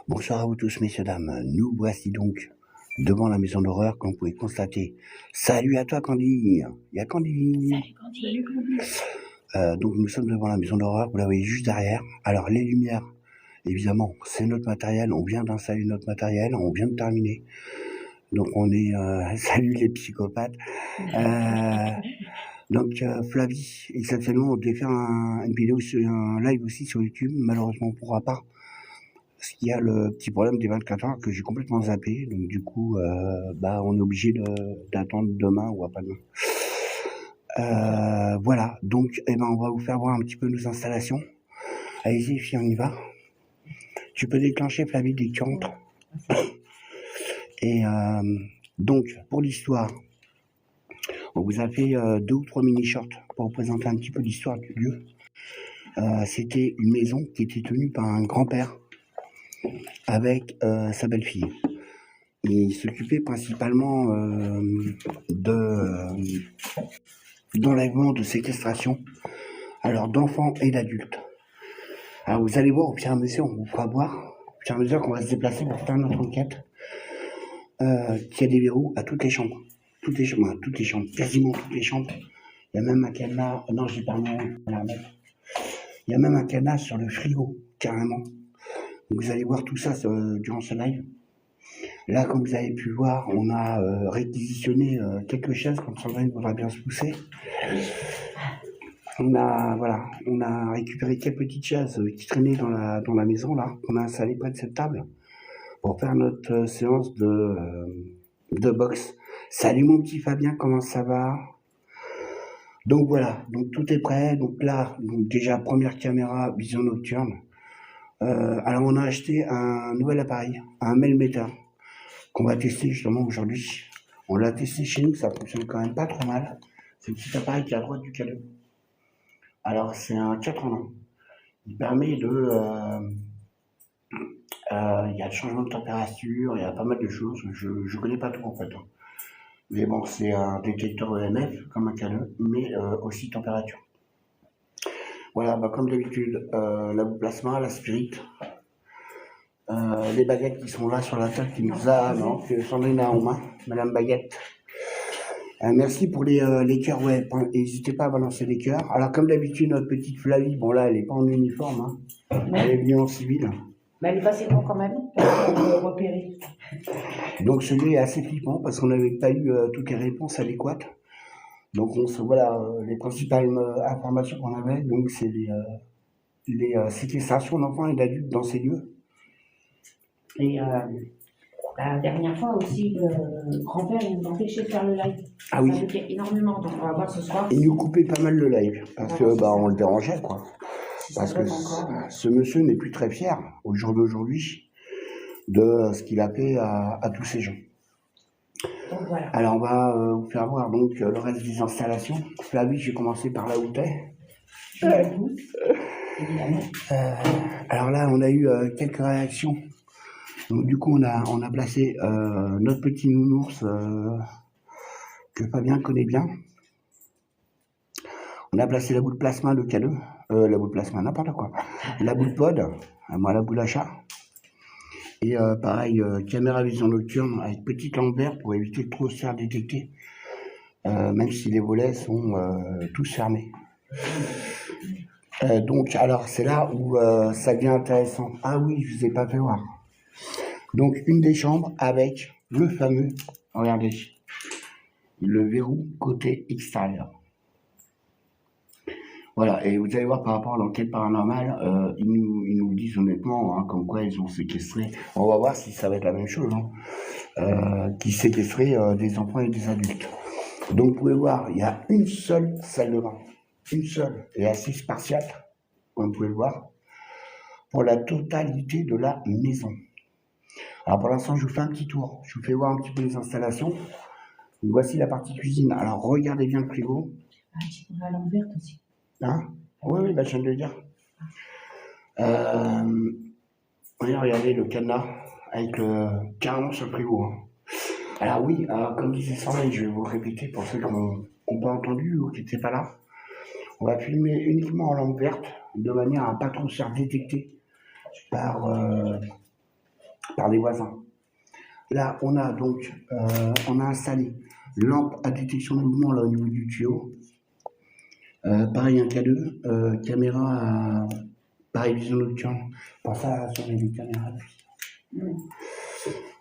Bonsoir à vous tous, messieurs, dames. Nous voici donc devant la maison d'horreur, comme vous pouvez constater. Salut à toi, Candy. Il y a Candy. Salut Candy. Donc nous sommes devant la maison d'horreur, vous la voyez juste derrière. Alors les lumières, évidemment, c'est notre matériel. On vient d'installer notre matériel, on vient de terminer. Donc on est... salut les psychopathes. Donc Flavie, exceptionnellement, on devait faire une vidéo, un live aussi sur YouTube. Malheureusement, on ne pourra pas. Parce qu'il y a le petit problème des 24 heures que j'ai complètement zappé. Donc du coup, on est obligé d'attendre demain ou après-demain. Voilà, donc on va vous faire voir un petit peu nos installations. Allez-y, on y va. Tu peux déclencher, Flavie, dès que tu rentres. Et donc, pour l'histoire, on vous a fait 2 ou 3 mini-shorts pour vous présenter un petit peu l'histoire du lieu. C'était une maison qui était tenue par un grand-père avec sa belle-fille. Il s'occupait principalement d'enlèvement, de séquestration, alors d'enfants et d'adultes. Alors vous allez voir, au fur et à mesure, on vous fera voir, au fur et à mesure qu'on va se déplacer pour faire notre enquête, qu'il y a des verrous à toutes les chambres. Toutes les chambres, quasiment toutes les chambres. Il y a même un cadenas, non j'ai pas la mettre. Il y a même un cadenas sur le frigo, carrément. Donc vous allez voir tout ça durant ce live. Là, comme vous avez pu voir, on a réquisitionné quelques chaises, comme Sandrine voudra bien se pousser. On a récupéré quelques petites chaises qui traînaient dans la maison, là, qu'on a installées près de cette table, pour faire notre séance de boxe. Salut mon petit Fabien, comment ça va? Donc voilà, donc tout est prêt. Donc là, déjà, première caméra, vision nocturne. Alors on a acheté un nouvel appareil, un Melmeter, qu'on va tester justement aujourd'hui. On l'a testé chez nous, ça fonctionne quand même pas trop mal. C'est un petit appareil qui est à droite du cadeau. Alors c'est un 4 en 1. Il permet de... il y a le changement de température, il y a pas mal de choses. Je connais pas tout en fait. Mais bon, c'est un détecteur EMF comme un cadeau, mais aussi température. Voilà, comme d'habitude, la boule plasma, la spirit. Les baguettes qui sont là sur la table qui nous a, non, que Sandrine a en main, Madame Baguette. Merci pour les cœurs, ouais, n'hésitez pas à balancer les cœurs. Alors comme d'habitude, notre petite Flavie, bon là, elle n'est pas en uniforme, hein. Elle est venue en civil. Mais elle est passée bon quand même, pour me repérer. Donc celui est assez flippant parce qu'on n'avait pas eu toutes les réponses adéquates. Donc voilà, les principales informations qu'on avait, donc c'est les séquestrations d'enfants et d'adultes dans ces lieux. Et la dernière fois aussi, le grand-père nous empêchait de faire le live. Ah oui. Ça bloquait énormément, donc on va voir ce soir. Il nous coupait pas mal le live, parce que on le dérangeait, quoi. Parce que ce monsieur n'est plus très fier, au jour d'aujourd'hui, de ce qu'il a fait à tous ces gens. Donc, voilà. Alors on va vous faire voir donc le reste des installations. Flavie, je vais commencer par là où t'es. Alors là, on a eu quelques réactions. Donc du coup, on a placé notre petit nounours que Fabien connaît bien. On a placé la boule plasma, le cadeau. La boule plasma, n'importe quoi. La boule pod, moi la boule achat. Et pareil, caméra vision nocturne avec petite lampe verte pour éviter de trop se faire détecter. Même si les volets sont tous fermés. Donc, alors c'est là où ça devient intéressant. Ah oui, je ne vous ai pas fait voir. Donc, une des chambres avec le fameux, regardez, le verrou côté extérieur. Voilà, et vous allez voir par rapport à l'enquête paranormale, ils nous disent honnêtement, hein, comme quoi ils ont séquestré. On va voir si ça va être la même chose, hein, qui séquestrait des enfants et des adultes. Donc, vous pouvez voir, il y a une seule salle de bain, une seule, et assez spartiate, comme vous pouvez le voir, pour la totalité de la maison. Alors pour l'instant, je vous fais un petit tour. Je vous fais voir un petit peu les installations. Donc, voici la partie cuisine. Alors regardez bien le frigo. Ah, tu pourrais la lampe verte aussi. Hein? Oui, je viens de le dire. Regardez le cadenas avec carrément sur le frigo. Hein. Alors oui, comme disait Sandrine, je vais vous répéter pour ceux qui n'ont pas entendu ou qui n'étaient pas là. On va filmer uniquement en lampe verte de manière à ne pas trop se faire détecter par les voisins. Là, on a donc on a installé lampe à détection de mouvement là au niveau du tuyau. Pareil, un K2, caméra à pareil, vision nocturne. Pour ça, sur les caméras.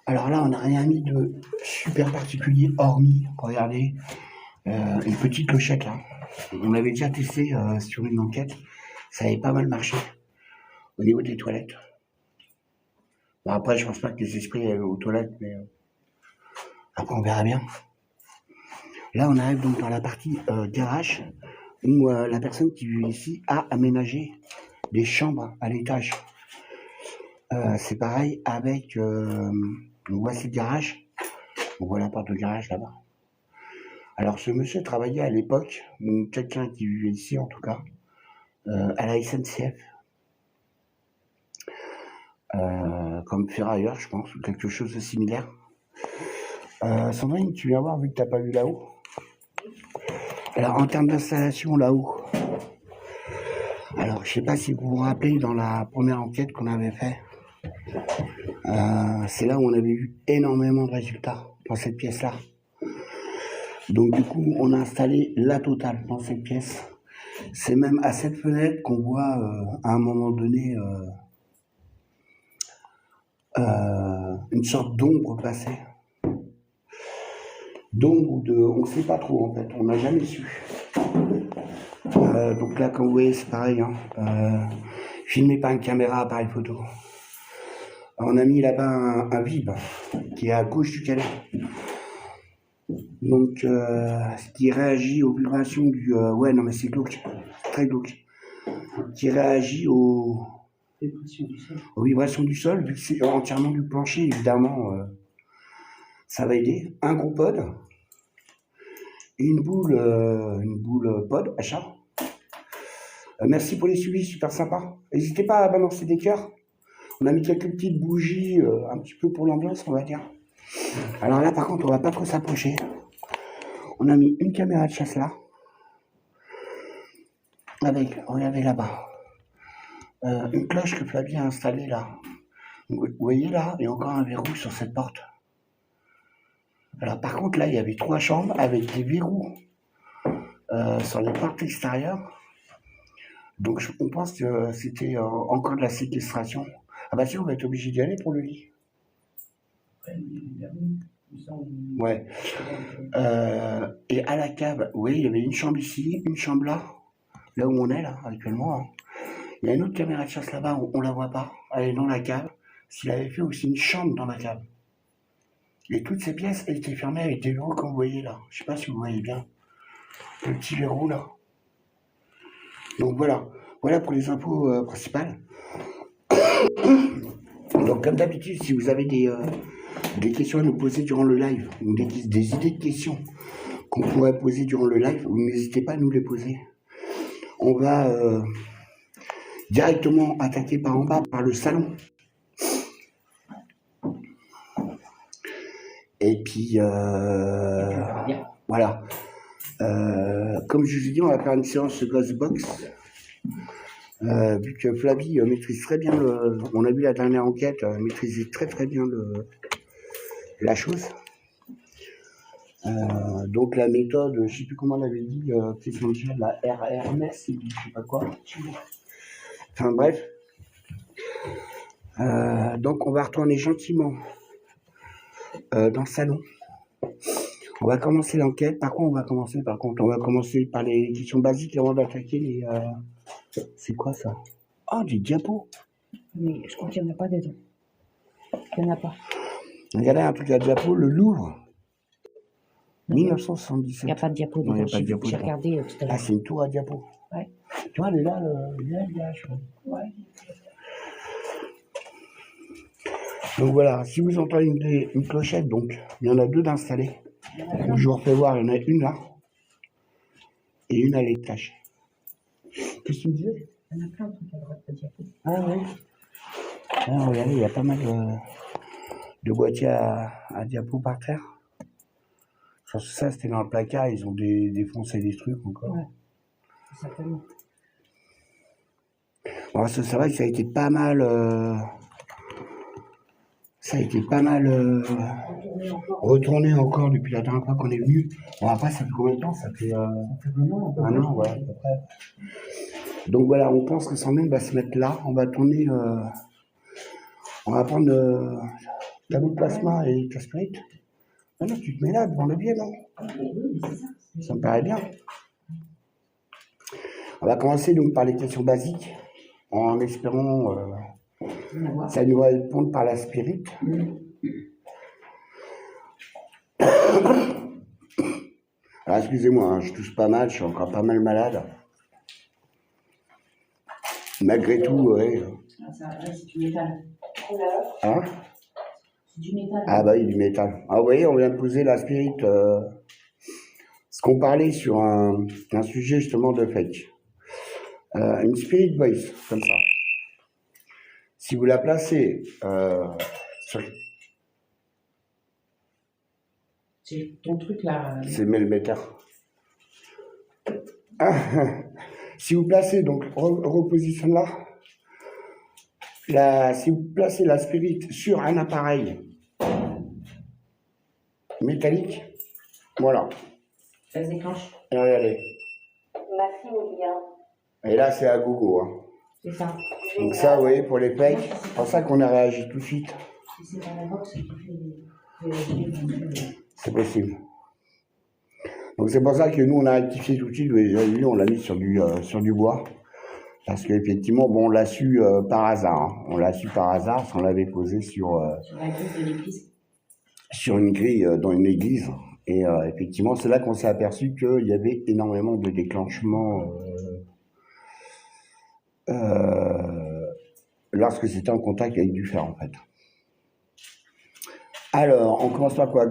Alors là, on n'a rien mis de super particulier, hormis, regardez, une petite clochette là. On avait déjà testé sur une enquête, ça avait pas mal marché au niveau des toilettes. Bon, après, je pense pas que les esprits aillent aux toilettes, mais après, on verra bien. Là, on arrive donc dans la partie garage, où la personne qui vit ici a aménagé des chambres à l'étage. C'est pareil avec, voici le garage, on voit la porte de garage là-bas. Alors ce monsieur travaillait à l'époque, ou quelqu'un qui vivait ici en tout cas, à la SNCF, comme ferrailleur je pense, ou quelque chose de similaire. Sandrine, tu viens voir vu que tu n'as pas vu là-haut. Alors en termes d'installation là-haut, alors je sais pas si vous vous rappelez dans la première enquête qu'on avait fait, c'est là où on avait eu énormément de résultats dans cette pièce-là. Donc du coup, on a installé la totale dans cette pièce. C'est même à cette fenêtre qu'on voit à un moment donné une sorte d'ombre passer. D'ombre ou de... on ne sait pas trop en fait, on n'a jamais su. Donc là, comme vous voyez, c'est pareil. Filmé par une caméra appareil photo. On a mis là-bas un vib qui est à gauche du cadet. Donc, ce qui réagit aux vibrations du... ouais, non mais c'est glauque, très glauque. Qui réagit aux vibrations du sol, vu que c'est entièrement du plancher, évidemment, ça va aider. Un gros pod, et une boule pod, achat. Merci pour les suivis, super sympa. N'hésitez pas à balancer des cœurs. On a mis quelques petites bougies, un petit peu pour l'ambiance, on va dire. Alors là, par contre, on va pas trop s'approcher. On a mis une caméra de chasse là. Avec, regardez là-bas, une cloche que Flavie a installée là. Vous voyez là, il y a encore un verrou sur cette porte. Alors par contre là, il y avait 3 chambres avec des verrous sur les portes extérieures. Donc on pense que c'était encore de la séquestration. Ah bah si, on va être obligé d'y aller pour le lit. Ouais. Et à la cave, oui, il y avait une chambre ici, une chambre là où on est là actuellement. Hein. Il y a une autre caméra de chasse là-bas, on la voit pas. Elle est dans la cave. S'il avait fait aussi une chambre dans la cave. Et toutes ces pièces étaient fermées avec des verrous comme vous voyez là. Je sais pas si vous voyez bien. Le petit verrou là. Donc voilà. Voilà pour les infos principales. Donc comme d'habitude, si vous avez des questions à nous poser durant le live, ou des idées de questions qu'on pourrait poser durant le live, n'hésitez pas à nous les poser. On va directement attaquer par en bas, par le salon. Et puis, voilà. Comme je vous ai dit, on va faire une séance de Ghostbox. Vu que Flavie maîtrise très bien on a vu la dernière enquête, maîtrisait très bien la chose. Donc la méthode, je ne sais plus comment on l'avait dit, la RRMS, je ne sais pas quoi. Enfin bref. Donc on va retourner gentiment dans le salon. On va commencer l'enquête. Par contre, on va commencer par les questions basiques avant d'attaquer les... C'est quoi ça? Oh, des diapos. Mais je crois qu'il n'y en a pas dedans. Il n'y en a pas. Regardez un truc à diapo, le Louvre. 1977. Il n'y a pas de diapo dedans. Non, il y a pas de diapo J'ai dedans. regardé tout à Ah, l'heure. c'est une tour à diapo. Ouais. Tu vois, elle est là, je crois. Ouais. Donc voilà, si vous entendez une clochette, donc il y en a 2 d'installées. Je vous refais voir, il y en a une là et une à l'étage. Qu'est-ce que tu me disais? Il y en a plein de trucs à droite de diapo. Ah oui. Ah, regardez, il y a pas mal de boîtiers à diapo par terre. Je pense que ça, c'était dans le placard, ils ont défoncé des trucs encore. Ouais, certainement. Bon, c'est vrai que ça a été pas mal. Ça a été pas mal retourné encore depuis la dernière fois qu'on est venu. Bon, après, ça fait combien de temps? Ça fait un an, ouais, à peu près. Donc voilà, on pense que Sandrine va se mettre là. On va tourner. On va prendre la boule de plasma et ta spirit. Non, non, tu te mets là devant le biais, non? Ça me paraît bien. On va commencer donc par les questions basiques, en espérant ça nous va répondre par la spirit. Alors excusez-moi, hein, je tousse pas mal, je suis encore pas mal malade. Malgré tout, ouais. C'est du métal. Hein? C'est du métal. Ah bah oui, du métal. Ah vous voyez, on vient de poser la spirit. Ce qu'on parlait sur un sujet justement de fake. Une spirit voice, comme ça. Si vous la placez sur... C'est ton truc là. C'est Melmeter. Si vous placez, donc, repositionne là. Si vous placez la spirit sur un appareil métallique, voilà. Elle se déclenche. Et regardez. Maximilien. Et là, c'est à gogo. Hein. C'est ça. Donc ça, vous voyez, pour les fakes, c'est pour ça qu'on a réagi tout de suite. Si c'est dans la box qui fait C'est possible. Donc c'est pour ça que nous, on a rectifié tout de suite. Vous avez vu, on l'a mis sur du bois. Parce qu'effectivement, bon, on l'a su par hasard. Hein. On l'a su par hasard, parce qu'on l'avait posé sur la grille de l'église. Sur une grille dans une église. Et effectivement, c'est là qu'on s'est aperçu qu'il y avait énormément de déclenchements lorsque c'était en contact avec du fer, en fait. Alors, on commence par quoi?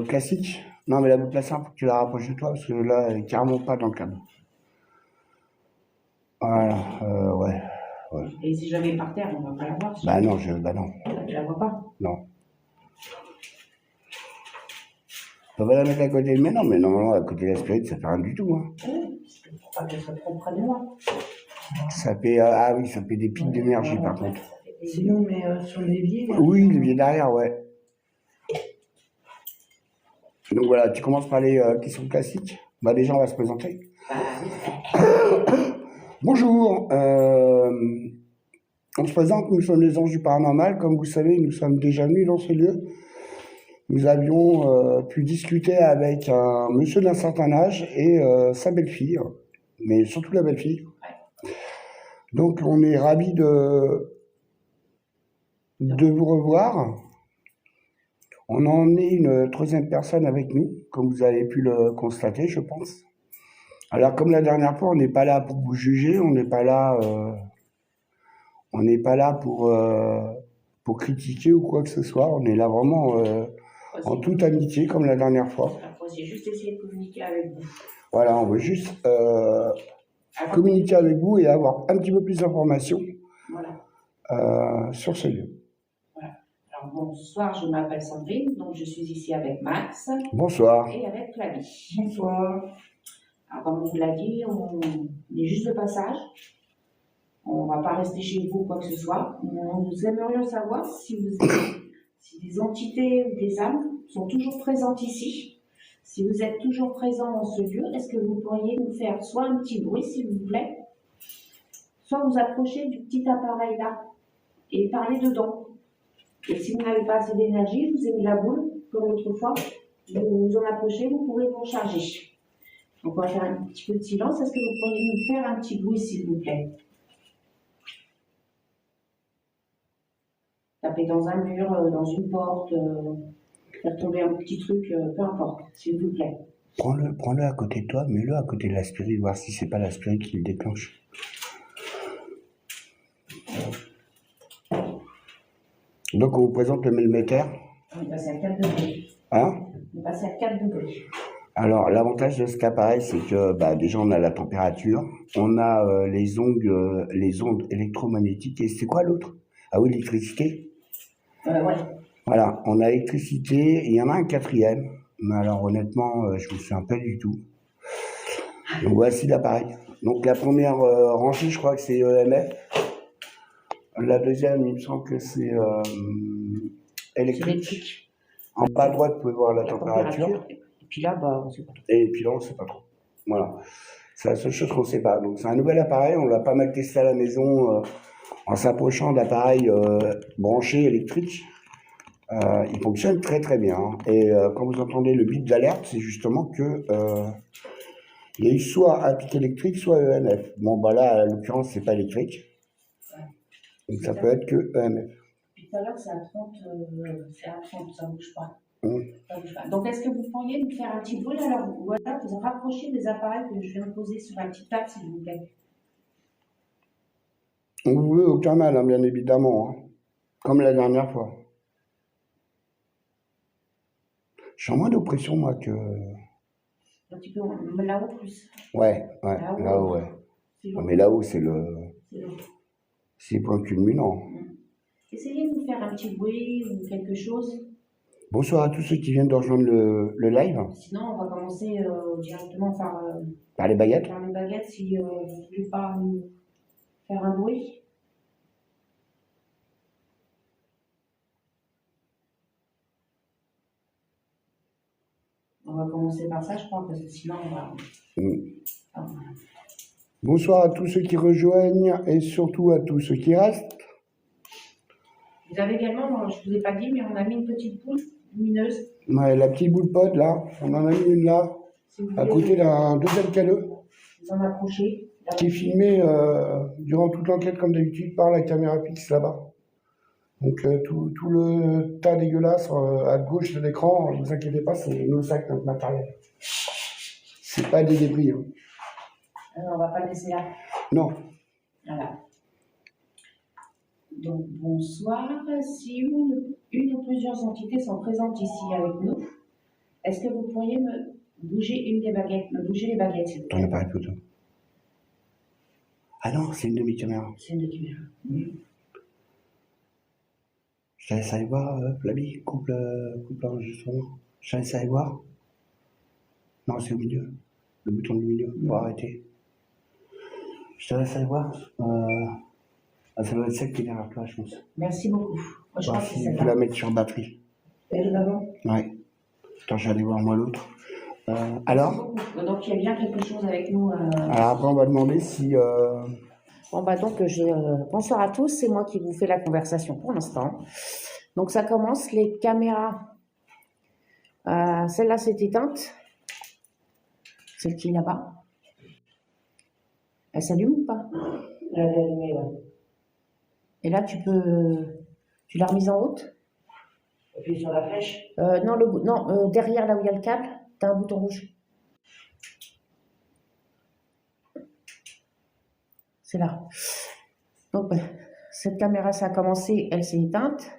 Classique? Non, mais la boucle simple, faut que tu la rapproches de toi, parce que là, elle est carrément pas dans le cadre. Voilà, ouais. Et si je la mets par terre, on va pas la voir. Bah non, bah non. Tu la vois pas? Non. On va la mettre à côté, mais non, normalement, à côté de la spirit, ça fait rien du tout. Hein. Oui, pour pas qu'elle soit trop près de moi. Ça fait, ah oui, ça fait des pics d'énergie, par contre. Sinon, mais sur l'évier. Oui, l'évier derrière, ouais. Donc voilà, tu commences par les questions classiques. Bah déjà, on va se présenter. Bonjour, on se présente, nous sommes les Anges du Paranormal. Comme vous savez, nous sommes déjà venus dans ce lieu. Nous avions pu discuter avec un monsieur d'un certain âge et sa belle-fille, mais surtout la belle-fille. Donc on est ravis de vous revoir. On a emmené une troisième personne avec nous, comme vous avez pu le constater, je pense. Alors comme la dernière fois, on n'est pas là pour vous juger, on n'est pas là pour critiquer ou quoi que ce soit. On est là vraiment en toute amitié, comme la dernière fois. J'ai juste essayé de communiquer avec vous. Voilà, on veut juste communiquer avec vous et avoir un petit peu plus d'informations sur ce lieu. Voilà. Alors bonsoir, je m'appelle Sandrine, donc je suis ici avec Max. Bonsoir. Et avec Flavie. Bonsoir. Alors comme on vous l'a dit, on est juste de passage. On ne va pas rester chez vous quoi que ce soit. Nous aimerions savoir si des entités ou des âmes sont toujours présentes ici. Si vous êtes toujours présent dans ce lieu, est-ce que vous pourriez nous faire soit un petit bruit, s'il vous plaît, soit vous approcher du petit appareil là et parler dedans. Et si vous n'avez pas assez d'énergie, je vous ai mis la boule, comme l'autre fois. Vous vous en approchez, vous pouvez vous recharger. Donc on va faire un petit peu de silence. Est-ce que vous pourriez nous faire un petit bruit, s'il vous plaît? Taper dans un mur, dans une porte, faire tomber un petit truc, peu importe, s'il vous plaît. Prends-le à côté de toi, mets-le à côté de la spirit, voir si c'est pas la spirit qui le déclenche. Donc on vous présente le Melmeter. On est passé à 4 degrés. Hein? On est passé à 4 degrés. Alors l'avantage de cet appareil, c'est que déjà on a la température, on a les ondes électromagnétiques, et c'est quoi l'autre? Ah oui, l'électricité. Ouais. Voilà, on a l'électricité, et il y en a un quatrième, mais alors honnêtement, je ne me souviens pas du tout. Donc voici l'appareil. Donc la première rangée, je crois que c'est EMF. La deuxième, il me semble que c'est électrique. électrique. En bas à droite, vous pouvez voir la La température. température. Et puis là, bah, on sait pas trop. Et puis là, on ne sait pas trop. Voilà. C'est la seule chose qu'on ne sait pas. Donc c'est un nouvel appareil, on l'a pas mal testé à la maison en s'approchant d'appareils branchés électriques. Il fonctionne très très bien. Et quand vous entendez le bip d'alerte, c'est justement que il y a eu soit un pic électrique, soit EMF. Bon, bah là, à l'occurrence, c'est pas électrique. Donc ça peut être que EMF. Puis tout à l'heure, c'est à 30, ça ne bouge pas. Hum. Ça bouge pas. Donc, est-ce que vous pourriez nous faire un petit bruit alors, ou alors vous rapprocher des appareils que je viens de poser sur la petite table, s'il vous plaît? On veut aucun mal, hein, bien évidemment. Hein. Comme la dernière fois. Je suis en moins d'oppression, moi, que... Un petit peu là-haut plus. Ouais, là-haut, ouais. C'est Mais là-haut, c'est le... long. C'est le point culminant. Essayez de nous faire un petit bruit ou quelque chose. Bonsoir à tous ceux qui viennent de rejoindre le live. Sinon, on va commencer directement Par les baguettes. par les baguettes si vous ne voulez pas nous faire un bruit. On va commencer par ça, je crois, parce que sinon, on va... Ah, Bonsoir à tous ceux qui rejoignent et surtout à tous ceux qui restent. Vous avez également, je ne vous ai pas dit, mais on a mis une petite boule lumineuse. Ouais, la petite boule pod, là, on en a mis une là, Si vous à voulez côté d'un deuxième caleux, vous en approcher. Là. qui est filmé durant toute l'enquête, comme d'habitude, par la caméra fixe là-bas. Donc tout le tas dégueulasse à gauche de l'écran, ne vous inquiétez pas, c'est nos sacs, notre matériel. C'est pas des débris. Hein. Alors, on ne va pas le laisser là. Non. Voilà. Donc, bonsoir. Si une ou plusieurs entités sont présentes ici avec nous, est-ce que vous pourriez me bouger me bouger les baguettes, s'il vous plaît? Ton appareil photo. Ah non, c'est une demi-caméra. C'est une caméra. Je te laisse aller voir, Flaby, coupe l'enregistrement. Je te laisse aller voir. Non, c'est au milieu. Le bouton du milieu, pour arrêter. Je te laisse aller voir. Ça doit être celle qui est derrière toi, je pense. Merci beaucoup. Moi, je crois que c'est Si tu celle-là. la mettre sur batterie. Elle d'avant? Ouais. Attends, je vais aller voir moi l'autre. Merci Alors beaucoup. Donc, il y a bien quelque chose avec nous. Alors après, on va demander si... Bon, bah donc, bonsoir à tous, c'est moi qui vous fais la conversation pour l'instant. Donc, ça commence, les caméras. Celle-là s'est éteinte. Celle qui est là-bas. Elle s'allume ou pas? Elle est allumée, ouais. Et là, tu l'as remise en haute? Appuie sur la flèche? Non, derrière là où il y a le câble, tu as un bouton rouge. C'est là. Donc, cette caméra, ça a commencé, elle s'est éteinte.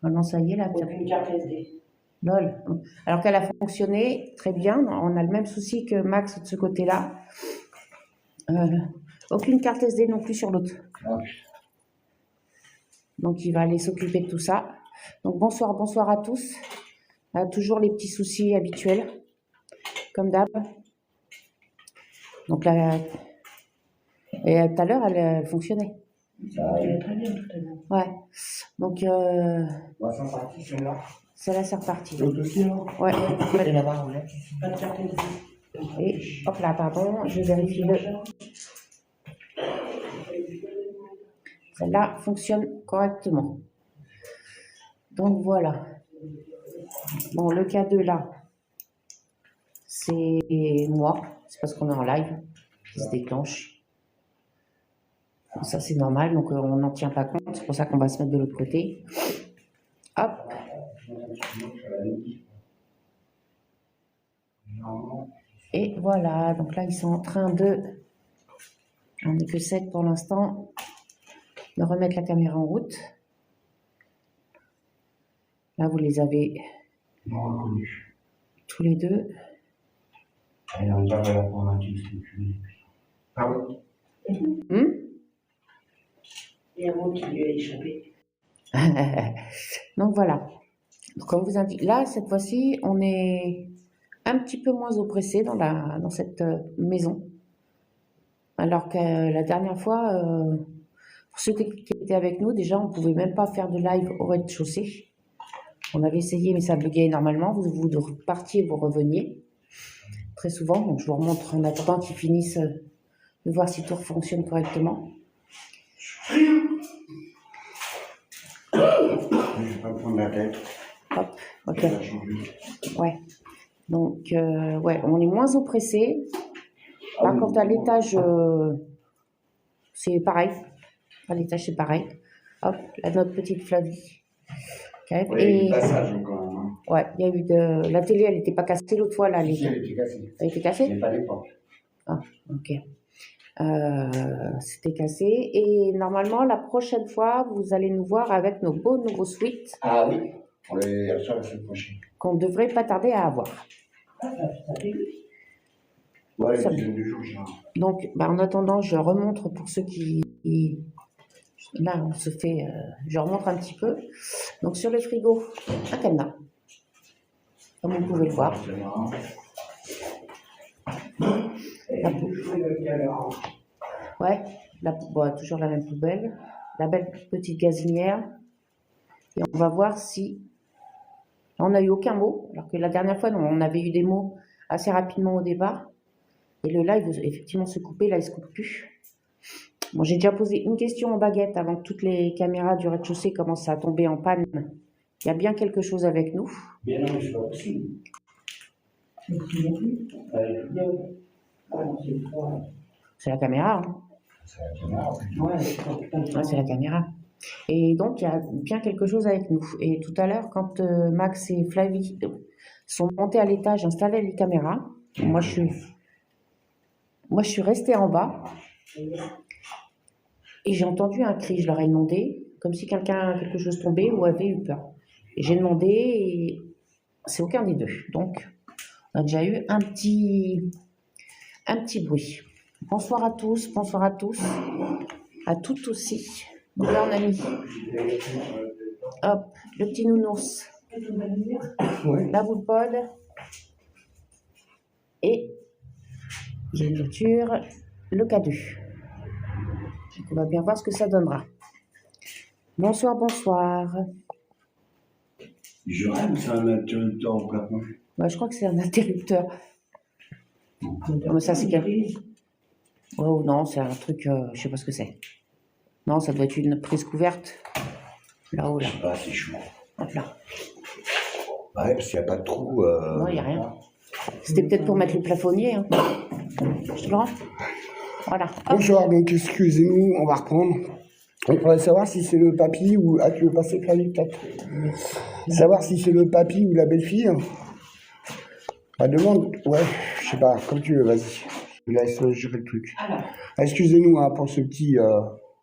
Maintenant, ça y est, là. Aucune carte SD. Lol. Alors qu'elle a fonctionné très bien. On a le même souci que Max de ce côté-là. Aucune carte SD non plus sur l'autre. Donc, il va aller s'occuper de tout ça. Donc, bonsoir à tous. Toujours les petits soucis habituels, comme d'hab. Donc là, et tout à l'heure, elle fonctionnait. Ça allait très bien tout à l'heure. Ouais. Donc, ça parti, celle-là. Celle-là, c'est reparti. L'autre aussi, alors? Ouais. Et là-bas, ouais. Pas de carte SD. Et hop là, pardon, je vérifie le. Celle-là fonctionne correctement. Donc voilà. Bon, le K2 là, c'est moi. C'est parce qu'on est en live qui se déclenche. Bon, ça, c'est normal, donc on n'en tient pas compte. C'est pour ça qu'on va se mettre de l'autre côté. Hop. Et voilà, donc là, ils sont en train de... On n'est que 7 pour l'instant. De remettre la caméra en route. Là, vous les avez tous les deux. Elle n'arrive pas à la prendre un petit peu. Ah oui. Il y a un mot qui lui a échappé. Donc voilà. Donc, comme vous indique, là, cette fois-ci, on est un petit peu moins oppressés dans cette maison. Alors que la dernière fois, pour ceux qui étaient avec nous, déjà, on ne pouvait même pas faire de live au rez-de-chaussée. On avait essayé, mais ça buguait énormément. Vous partiez, vous reveniez. Très souvent, donc je vous remontre en attendant qu'ils finissent de voir si tout fonctionne correctement. Je vais pas prendre la tête. Hop, ok. Ça va changer. Ouais. Donc, ouais, on est moins oppressé. Par contre, à l'étage, c'est pareil. À l'étage, c'est pareil. Hop, là, notre petite Flavie. Okay. Ouais, il y a eu du passage quand même. Hein. Ouais, il y a eu de... La télé, elle n'était pas cassée l'autre fois, là. Elle Si, elle était cassée. était cassée? Mais pas à l'époque. Ah, ok. C'était cassé. Et normalement, la prochaine fois, vous allez nous voir avec nos beaux nouveaux suites. Ah oui, on les reçoit la semaine prochaine. Qu'on devrait pas tarder à avoir. Ouais, Ça une dizaine de jours, genre. Donc, en attendant, je remontre pour ceux qui... Là, on se fait... je remontre un petit peu. Donc, sur le frigo, un cadenas. Comme vous pouvez le voir. Ouais, bon, toujours la même poubelle. La belle petite gazinière. Et on va voir si... On n'a eu aucun mot, alors que la dernière fois, on avait eu des mots assez rapidement au départ. Et le live, effectivement, se coupait. Là, il ne se coupe plus. Bon, j'ai déjà posé une question en baguette avant que toutes les caméras du rez-de-chaussée commencent à tomber en panne. Il y a bien quelque chose avec nous. Bien non, c'est pas possible. C'est la caméra. Hein. C'est la caméra. Ouais, c'est la caméra. Et donc, il y a bien quelque chose avec nous. Et tout à l'heure, quand Max et Flavie sont montés à l'étage, installaient les caméras, moi, je suis restée en bas. Et j'ai entendu un cri, je leur ai demandé, comme si quelque chose tombait ou avait eu peur. Et j'ai demandé, et c'est aucun des deux. Donc, on a déjà eu un petit bruit. Bonsoir à tous, à toutes aussi. Donc là, on a mis, hop, le petit nounours, la boule pod, et j'ai une voiture, le K2. Donc, on va bien voir ce que ça donnera. Bonsoir. Je rêve, c'est un interrupteur au plafond. Ouais, je crois que c'est un interrupteur. Non, mais ça, c'est quelque... Oh non, c'est un truc, je sais pas ce que c'est. Non, ça doit être une prise couverte. Là-haut, là. Je sais pas, c'est chaud. Hop là. Ouais, parce qu'il n'y a pas de trou. Non, il n'y a rien. C'était peut-être pour mettre le plafonnier. Hein. Je te le rends. Voilà. Hop. Bonsoir, donc excusez-nous, on va reprendre. On pourrait savoir si c'est le papy ou... Ah, tu veux passer Flavie, peut-être? Savoir si c'est le papy ou la belle-fille. Pas demande. Ouais, je sais pas, comme tu veux, vas-y. Je laisse gérer le truc. Alors, Excusez-nous hein, pour ce petit...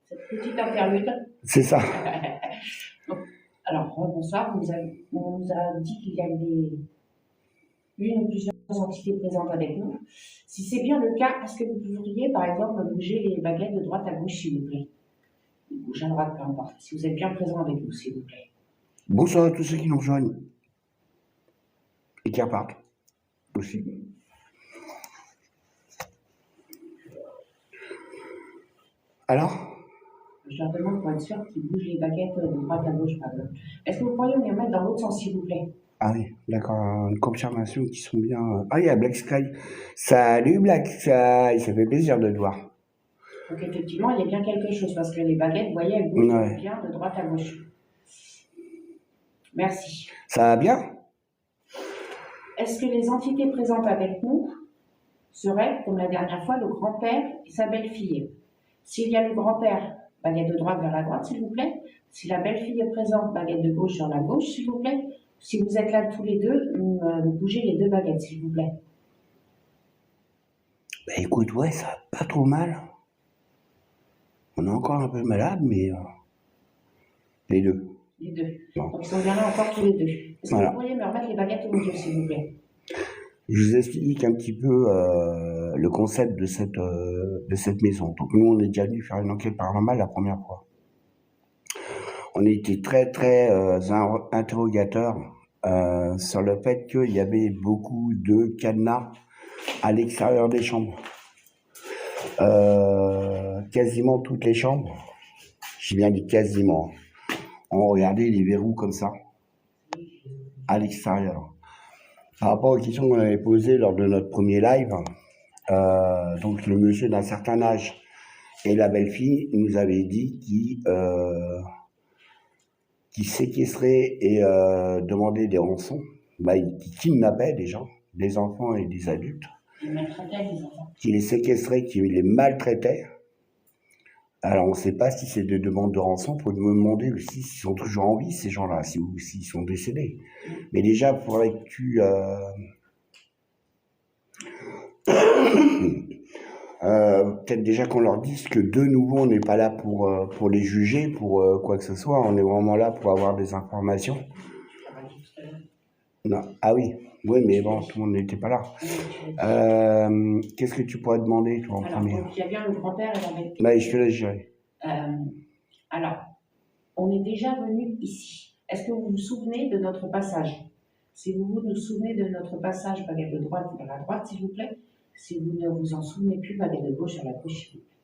cette petite interlude. C'est ça. Alors, bonsoir. On nous a dit qu'il y avait une ou plusieurs entités présentes avec nous. Si c'est bien le cas, est-ce que vous pourriez, par exemple, bouger les baguettes de droite à gauche, s'il vous plaît? Bouger à droite, peu importe. Si vous êtes bien présent avec nous, s'il vous plaît. Bonsoir à tous ceux qui nous rejoignent. Et qui repartent. Aussi. Alors? Je leur demande pour être sûr qu'ils bougent les baguettes de droite à gauche, par exemple. Est-ce que vous pourriez les remettre dans l'autre sens, s'il vous plaît? Ah oui, d'accord, une confirmation qui sont bien... Ah, il y a Black Sky. Salut Black Sky, ça fait plaisir de te voir. Donc effectivement, il y a bien quelque chose, parce que les baguettes, vous voyez, elles bougent bien de droite à gauche. Merci. Ça va bien? Est-ce que les entités présentes avec nous seraient, comme la dernière fois, le grand-père et sa belle-fille? S'il y a le grand-père, baguette de droite vers la droite, s'il vous plaît. Si la belle-fille est présente, baguette de gauche vers la gauche, s'il vous plaît. Si vous êtes là tous les deux, bougez les deux baguettes, s'il vous plaît. Bah écoute, ouais, ça va pas trop mal. On est encore un peu malade, mais... les deux. Les deux. Bon. Donc ils sont bien là encore tous les deux. Est-ce que vous pourriez me remettre les baguettes au milieu, s'il vous plaît? Je vous explique un petit peu le concept de cette maison. Donc nous, on est déjà venu faire une enquête paranormale la première fois. On a été très interrogateurs sur le fait qu'il y avait beaucoup de cadenas à l'extérieur des chambres. Quasiment toutes les chambres, j'ai bien dit quasiment, ont regardé les verrous comme ça, à l'extérieur. Par rapport aux questions qu'on avait posées lors de notre premier live, donc le monsieur d'un certain âge et la belle-fille nous avaient dit qui séquestraient et demandaient des rançons, qui kidnappaient des gens, des enfants et des adultes, qui les séquestraient, qui les maltraitaient. Alors on ne sait pas si c'est des demandes de rançon, pour me demander aussi s'ils sont toujours en vie, ces gens-là, ou s'ils sont décédés. Mais déjà, il faudrait que tu... peut-être déjà qu'on leur dise que de nouveau on n'est pas là pour les juger, pour quoi que ce soit, on est vraiment là pour avoir des informations. Non. Ah oui, mais bon, tout le monde n'était pas là. Qu'est-ce que tu pourrais demander, toi, en premier? Alors, il y a bien le grand-père et la belle-fille. Je te laisse gérer. Alors, on est déjà venu ici. Est-ce que vous vous souvenez de notre passage? Si vous vous souvenez de notre passage, baguette de droite vers la droite, s'il vous plaît. Si vous ne vous en souvenez plus, baguette de gauche à la gauche, s'il vous plaît.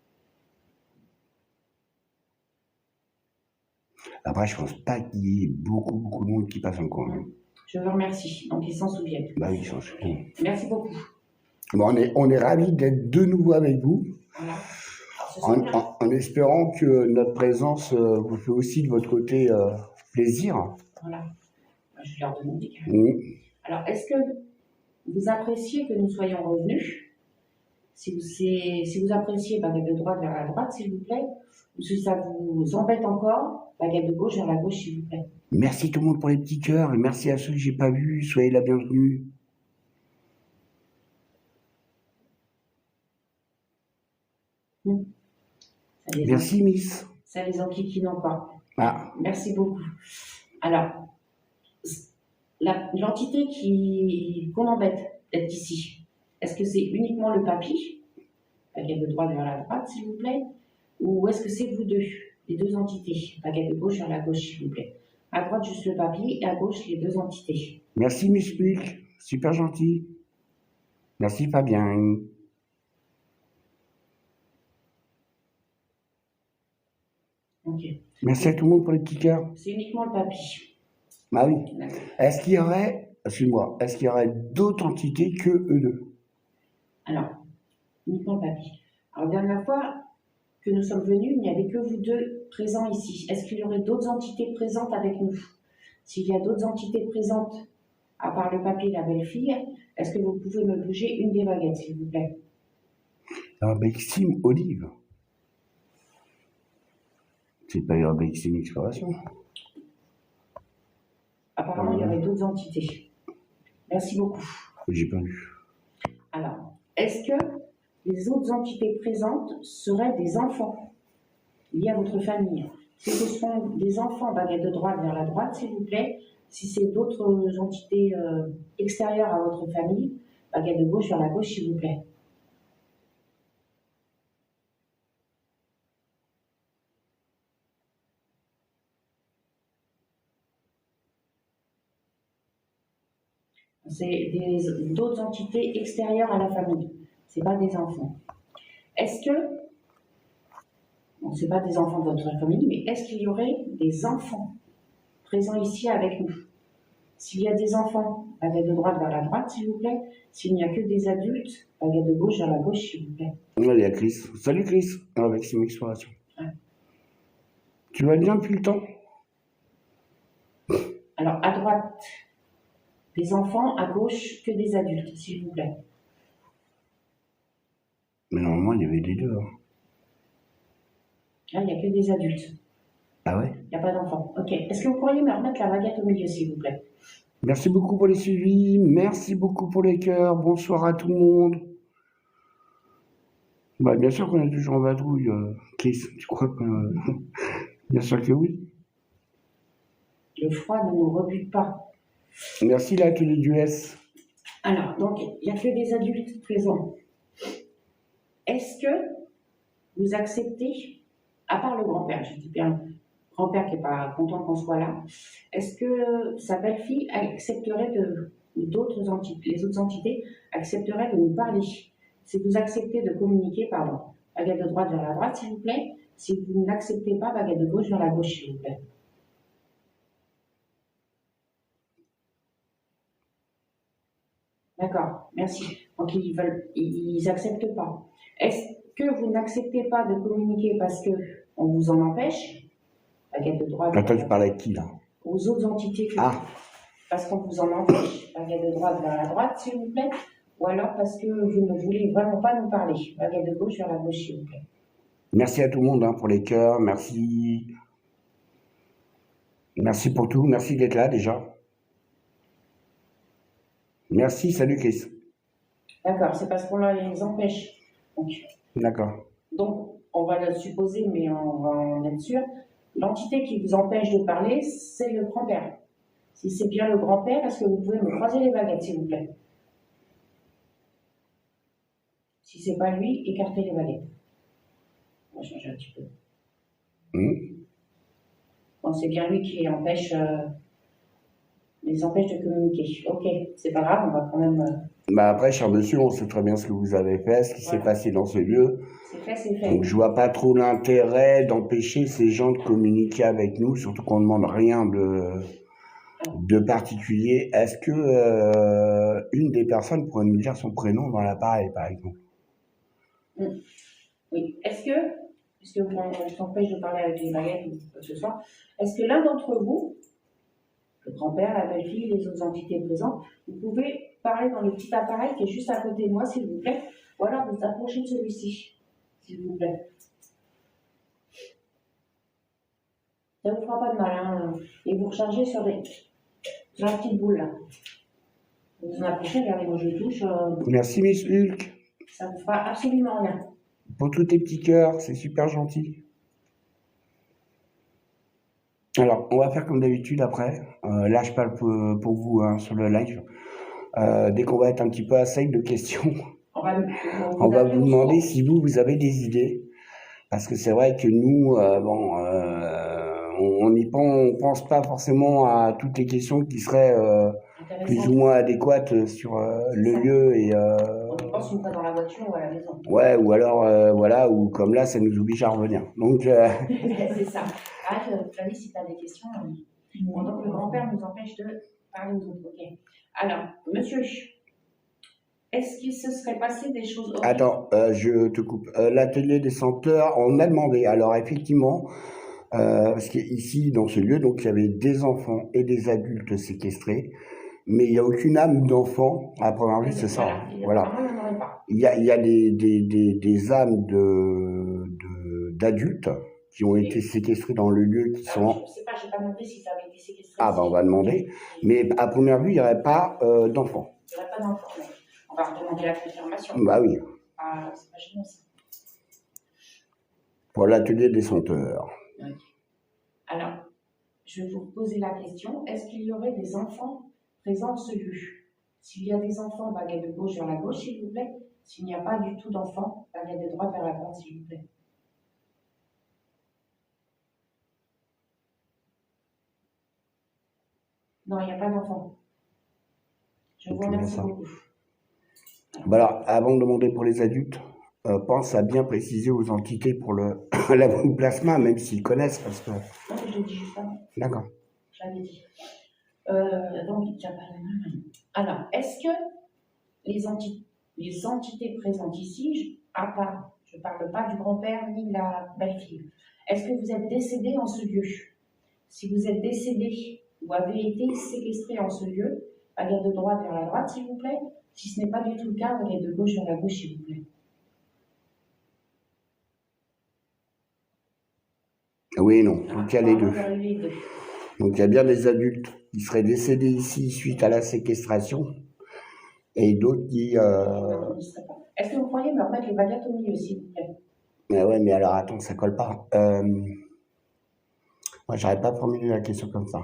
Après, je pense pas qu'il y ait beaucoup de monde qui passe en coin. Je vous remercie. Donc, ils s'en souviennent. Ils s'en souviennent. Merci beaucoup. Bon, on est ravis d'être de nouveau avec vous. Voilà. En espérant que notre présence vous fait aussi de votre côté plaisir. Voilà. Je vais leur demander. Mmh. Alors, est-ce que vous appréciez que nous soyons revenus? Si vous appréciez, baguette de droite vers la droite, s'il vous plaît. Ou si ça vous embête encore, baguette de gauche vers la gauche, s'il vous plaît. Merci tout le monde pour les petits cœurs et merci à ceux que j'ai pas vus. Soyez la bienvenue. Merci, Miss. Ça les enquiquine encore. Ah. Merci beaucoup. Alors, l'entité qu'on embête d'être ici, est-ce que c'est uniquement le papy, baguette de droite vers la droite, s'il vous plaît, ou est-ce que c'est vous deux, les deux entités, baguette de gauche vers la gauche, s'il vous plaît? À droite, juste le papy, et à gauche, les deux entités. Merci, Miss Milk. Super gentil. Merci, Fabien. Okay. Merci à tout le monde pour les petits cœurs. C'est uniquement le papy. Ah oui. Est-ce qu'il y aurait, excuse-moi, est-ce qu'il y aurait d'autres entités que eux deux? Alors, uniquement le papy. Alors, la dernière fois que nous sommes venus, il n'y avait que vous deux présents ici. Est-ce qu'il y aurait d'autres entités présentes avec nous? S'il y a d'autres entités présentes, à part le papy et la belle-fille, est-ce que vous pouvez me bouger une des baguettes, s'il vous plaît? Bexime Olive. C'est pas une Bexime Exploration. Apparemment, il y aurait d'autres entités. Merci beaucoup. J'ai pas vu. Alors, est-ce que les autres entités présentes seraient des enfants liés à votre famille? Si ce sont des enfants, baguette de droite vers la droite, s'il vous plaît. Si c'est d'autres entités extérieures à votre famille, baguette de gauche vers la gauche, s'il vous plaît. C'est d'autres entités extérieures à la famille. Ce n'est pas des enfants. Est-ce que, bon, ce n'est pas des enfants de votre famille, mais est-ce qu'il y aurait des enfants présents ici avec nous? S'il y a des enfants, baguette de droite vers la droite, s'il vous plaît. S'il n'y a que des adultes, baguette de gauche vers la gauche, s'il vous plaît. Il y a Chris. Salut Chris, avec son exploration. Ouais. Tu vas bien depuis le temps? Alors, à droite, des enfants, à gauche, que des adultes, s'il vous plaît. Mais normalement, il y avait les deux. Hein. Là, il n'y a que des adultes. Ah ouais? Il n'y a pas d'enfants. Ok. Est-ce que vous pourriez me remettre la baguette au milieu, s'il vous plaît? Merci beaucoup pour les suivis. Merci beaucoup pour les cœurs. Bonsoir à tout le monde. Bien sûr qu'on est toujours en vadrouille, Chris. Tu crois que... Bien sûr que oui. Le froid ne nous rebute pas. Merci l'atelier du S. Alors, donc, il n'y a que des adultes présents. Est-ce que vous acceptez, à part le grand-père, je dis bien grand-père qui n'est pas content qu'on soit là, est-ce que sa belle-fille accepterait d'autres entités, les autres entités accepteraient de nous parler? Si vous acceptez de communiquer, pardon, baguette de droite vers la droite, s'il vous plaît. Si vous n'acceptez pas, baguette de gauche vers la gauche, s'il vous plaît. D'accord, merci. Donc ils n'acceptent pas. Est-ce que vous n'acceptez pas de communiquer parce que on vous en empêche? Baguette de droite. Attends, tu parlais de qui là? Aux autres entités. Ah. Parce qu'on vous en empêche. Baguette de droite vers la droite, s'il vous plaît. Ou alors parce que vous ne voulez vraiment pas nous parler. Baguette de gauche vers la gauche, s'il vous plaît. Merci à tout le monde hein, pour les cœurs. Merci. Merci pour tout. Merci d'être là déjà. Merci, salut Chris. D'accord, c'est parce qu'on les empêche. D'accord. Donc, on va le supposer, mais on va en être sûr. L'entité qui vous empêche de parler, c'est le grand-père. Si c'est bien le grand-père, est-ce que vous pouvez me croiser les baguettes, s'il vous plaît? Si c'est pas lui, écartez les baguettes. On va changer un petit peu. Bon, c'est bien lui qui les empêche de communiquer. Ok, c'est pas grave, on va quand même... Bah après, cher monsieur, on sait très bien ce que vous avez fait, ce qui s'est passé dans ce lieu. C'est fait, c'est fait. Donc je vois pas trop l'intérêt d'empêcher ces gens de communiquer avec nous, surtout qu'on ne demande rien de particulier. Est-ce que une des personnes pourrait nous dire son prénom dans l'appareil, par exemple? Oui. Est-ce que, puisque on s'empêche de parler avec les baguettes ou quoi que ce soit, est-ce que l'un d'entre vous, le grand-père, la belle-fille, les autres entités présentes, vous pouvez parler dans le petit appareil qui est juste à côté de moi, s'il vous plaît, ou alors vous approchez de celui-ci, s'il vous plaît. Ça ne vous fera pas de mal, hein, et vous rechargez sur la petite boule là. Vous en approchez, regardez, moi je touche. Merci Miss Hulk. Ça ne vous fera absolument rien. Pour tous tes petits cœurs, c'est super gentil. Alors, on va faire comme d'habitude après. Là, je parle pour vous hein, sur le live. Dès qu'on va être un petit peu à sec de questions, on va vous demander si vous avez des idées. Parce que c'est vrai que nous, on pense pas forcément à toutes les questions qui seraient plus ou moins adéquates sur le lieu. Et, on pense une fois dans la voiture ou à la maison. Ouais, ou alors, voilà, ou comme là, ça nous oblige à revenir. Donc, c'est ça. Ah, Flavie, si tu as des questions, bon, donc le grand-père nous empêche de parler aux autres. Ok. Alors, monsieur, est-ce qu'il se serait passé des choses horribles? Attends, je te coupe. L'atelier des senteurs, on a demandé. Alors, effectivement, parce qu'ici, dans ce lieu, donc, il y avait des enfants et des adultes séquestrés, mais il n'y a aucune âme d'enfant. À première vue, c'est ça. Voilà. Il y a des âmes d'adultes qui ont été séquestrés dans le lieu, qui sont... Je ne sais pas, je n'ai pas demandé si ça avait été séquestré. Ah, ben on va demander. Mais à première vue, il n'y aurait pas d'enfants. Il n'y aurait pas d'enfants, mais on va demander la confirmation. Bah oui. Ah, c'est pas gênant, ça. Pour l'atelier des senteurs. Okay. Alors, je vais vous poser la question, est-ce qu'il y aurait des enfants présents dans ce lieu? S'il y a des enfants, baguette de gauche vers la gauche, s'il vous plaît. S'il n'y a pas du tout d'enfants, baguette de droite vers la droite, s'il vous plaît. Non, il n'y a pas d'enfants. Je vous remercie beaucoup. Bah alors, avant de demander pour les adultes, pense à bien préciser aux entités pour l'avant-plasma, même s'ils connaissent, parce que... Non, je l'ai dit juste avant. D'accord. Je l'avais dit. Donc, alors, est-ce que les entités présentes ici, je ne parle pas du grand-père ni de la belle-fille, est-ce que vous êtes décédé en ce lieu? Si vous êtes décédé ou avez été séquestré en ce lieu, baguette de droite vers la droite, s'il vous plaît. Si ce n'est pas du tout le cas, baguette de gauche vers la gauche, s'il vous plaît. Oui, non, donc il y a les deux. Donc il y a bien des adultes qui seraient décédés ici suite à la séquestration et d'autres qui... Est-ce que vous pourriez me remettre les baguettes au milieu, s'il vous plaît? Mais ouais, mais alors attends, ça colle pas. Moi, j'arrive pas à formuler la question comme ça.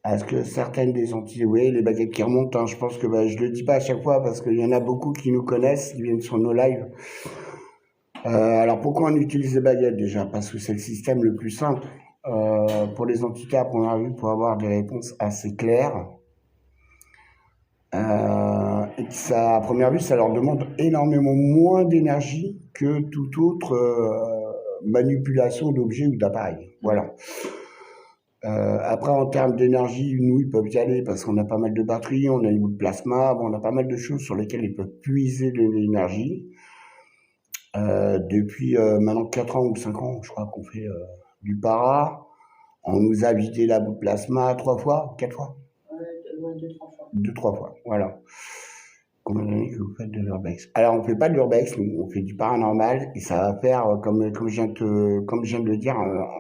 Est-ce que certaines des entités, oui, les baguettes qui remontent, hein, je pense que je le dis pas à chaque fois parce qu'il y en a beaucoup qui nous connaissent, qui viennent sur nos lives. Alors pourquoi on utilise les baguettes déjà? Parce que c'est le système le plus simple pour les entités à première vue pour avoir des réponses assez claires. Et que ça, à première vue, ça leur demande énormément moins d'énergie que toute autre manipulation d'objets ou d'appareils. Voilà. Après, en termes d'énergie, nous, ils peuvent y aller parce qu'on a pas mal de batteries, on a une bout de plasma, bon, on a pas mal de choses sur lesquelles ils peuvent puiser de l'énergie. Depuis maintenant 4 ans ou 5 ans, je crois qu'on fait du para. On nous a vidé la bout de plasma 3 fois, 4 fois. 2-3 fois. 2-3 fois, voilà. Combien d'années que vous faites de l'urbex? Alors, on fait pas de l'urbex, nous, on fait du paranormal, et ça va faire, comme je viens de le dire,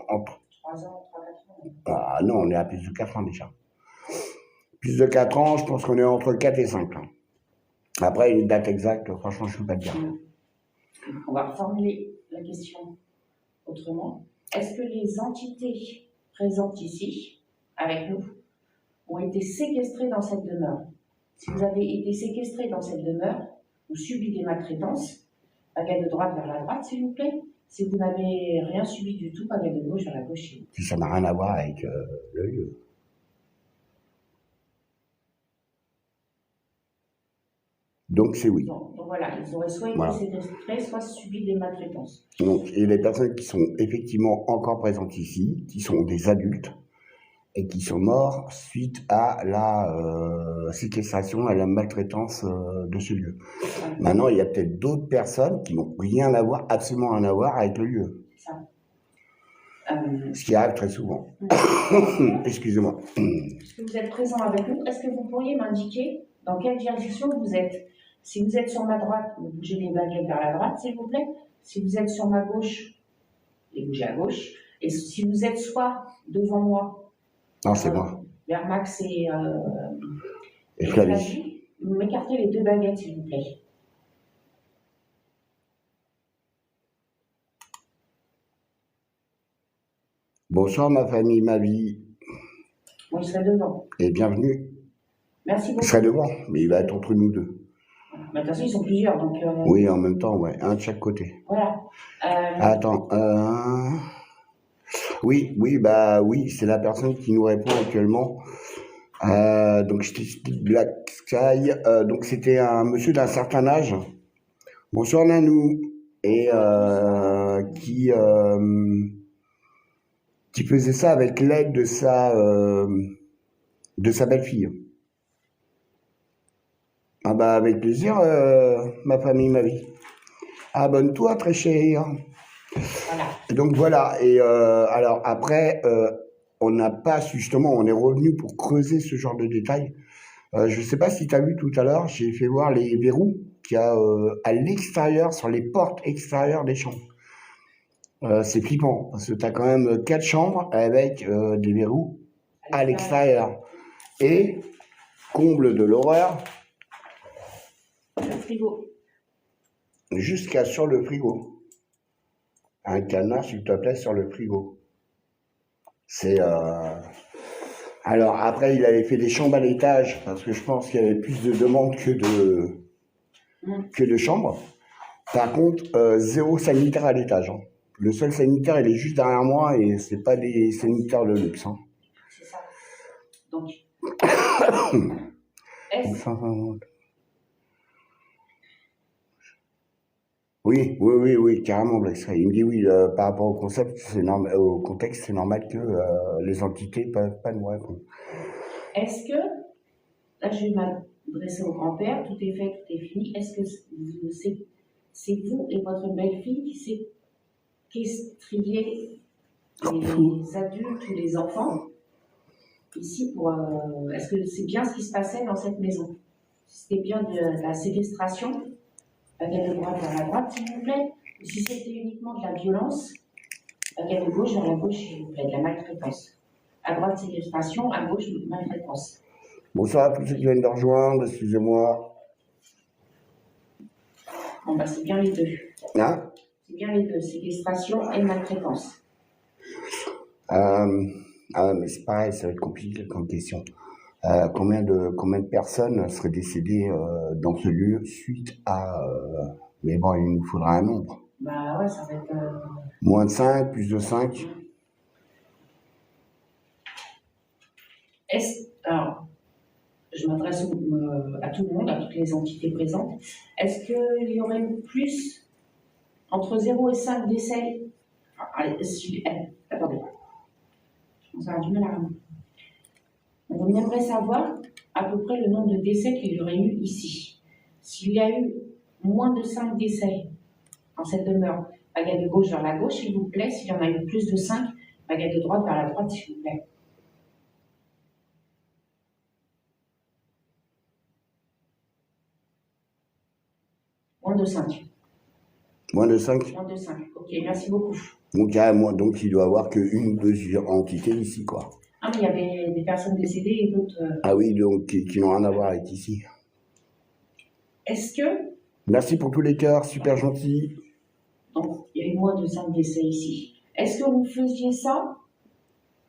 entre... 3 ans, 3-4 ans. Ah non, on est à plus de 4 ans déjà. Plus de 4 ans, je pense qu'on est entre 4 et 5 ans. Après, une date exacte, franchement, je ne peux pas te dire. On va reformuler la question autrement. Est-ce que les entités présentes ici, avec nous, ont été séquestrées dans cette demeure? Si vous avez été séquestré dans cette demeure ou subi des maltraitances, pagaie de droite vers la droite, s'il vous plaît. Si vous n'avez rien subi du tout, pagaie de gauche vers la gauche. Si ça n'a rien à voir avec le lieu. Donc c'est oui. Donc voilà, ils auraient soit été séquestrés, soit subi des maltraitances. Donc, et les personnes qui sont effectivement encore présentes ici, qui sont des adultes, et qui sont morts suite à la séquestration, à la maltraitance de ce lieu. Ouais. Maintenant, il y a peut-être d'autres personnes qui n'ont rien à voir, absolument rien à voir avec le lieu. Ça. Ce qui arrive très souvent. Excusez-moi. Est-ce que vous êtes présent avec nous? Est-ce que vous pourriez m'indiquer dans quelle direction vous êtes? Si vous êtes sur ma droite, vous bougez les baguettes vers la droite, s'il vous plaît. Si vous êtes sur ma gauche, les bougez à gauche. Et si vous êtes soit devant moi, non, c'est moi. Vers Max et Flavie. M'écartez les 2 baguettes, s'il vous plaît. Bonsoir, ma famille, ma vie. Moi, je serai devant. Et bienvenue. Merci beaucoup. Je serai devant, mais il va être entre nous deux. Mais attention, ils sont plusieurs, donc... Oui, en même temps, ouais. Un de chaque côté. Voilà. Attends, Oui, c'est la personne qui nous répond actuellement. Donc, je t'explique Black Sky. Donc, c'était un monsieur d'un certain âge. Bonsoir, Nanou. Et qui faisait ça avec l'aide de sa belle-fille. Ah bah, avec plaisir, ma famille, ma vie. Abonne-toi, très cher. Voilà. Donc voilà, et alors après, on n'a pas, justement, on est revenu pour creuser ce genre de détails. Je ne sais pas si tu as vu tout à l'heure, j'ai fait voir les verrous qu'il y a à l'extérieur, sur les portes extérieures des chambres. C'est flippant, parce que tu as quand même 4 chambres avec des verrous à l'extérieur. Et, comble de l'horreur, le frigo. Jusqu'à sur le frigo. Un canard, s'il te plaît, sur le frigo. C'est... Alors, après, il avait fait des chambres à l'étage, parce que je pense qu'il y avait plus de demandes que de chambres. Par contre, 0 sanitaire à l'étage. Hein. Le seul sanitaire, il est juste derrière moi, et c'est pas des sanitaires de luxe. Hein. C'est ça. Donc... Oui, carrément, Black. Il me dit oui, par rapport au concept, c'est normal, au contexte, c'est normal que les entités ne peuvent pas nous répondre. Est-ce que, là je vais m'adresser au grand-père, tout est fait, tout est fini, est-ce que c'est vous et votre belle-fille qui séquestriez les adultes ou les enfants ici pour... est-ce que c'est bien ce qui se passait dans cette maison? C'était bien de la séquestration? Baguette de droite vers la droite, s'il vous plaît. Et si c'était uniquement de la violence, baguette de gauche vers la gauche, s'il vous plaît, de la maltraitance. À droite, séquestration, à gauche, maltraitance. Bonsoir à tous ceux qui viennent de rejoindre, excusez-moi. Bon, bah, c'est bien les deux. Hein? C'est bien les deux, séquestration et maltraitance. Mais c'est pareil, ça va être compliqué comme question. Combien de personnes seraient décédées dans ce lieu suite à... mais bon, il nous faudra un nombre. Bah ouais, ça va être... Moins de 5, plus de 5. Alors, je m'adresse à tout le monde, à toutes les entités présentes. Est-ce qu'il y aurait eu plus entre 0 et 5 décès? Attendez, je pense avoir du mal à ramener. On aimerait savoir à peu près le nombre de décès qu'il y aurait eu ici. S'il y a eu moins de 5 décès dans cette demeure, baguette de gauche vers la gauche, s'il vous plaît. S'il y en a eu plus de 5, baguette de droite vers la droite, s'il vous plaît. Moins de 5. Moins de 5? Moins de 5. Ok, merci beaucoup. Donc, donc il doit y avoir qu'une ou deux entités ici, quoi. Ah, mais il y avait des personnes décédées et d'autres. Ah oui, donc qui n'ont rien à voir avec ici. Est-ce que. Merci pour tous les cœurs, super gentil. Donc, il y a eu moins de 5 décès ici. Est-ce que vous faisiez ça,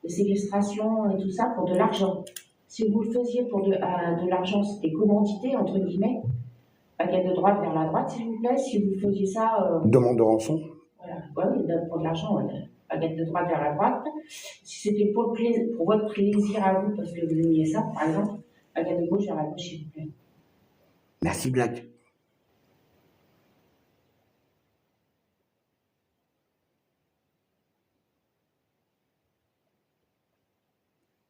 les séquestrations et tout ça, pour de l'argent? Si vous le faisiez pour de l'argent, c'était commandité, entre guillemets, baguette de droite vers la droite, s'il vous plaît. Si vous faisiez ça. Demande de rançon? Voilà, oui, pour de l'argent, ouais. Baguette de droite vers la droite. Si c'était pour votre plaisir à vous, parce que vous aimiez ça, par exemple, baguette de gauche vers la gauche, s'il vous plaît. Merci, Black.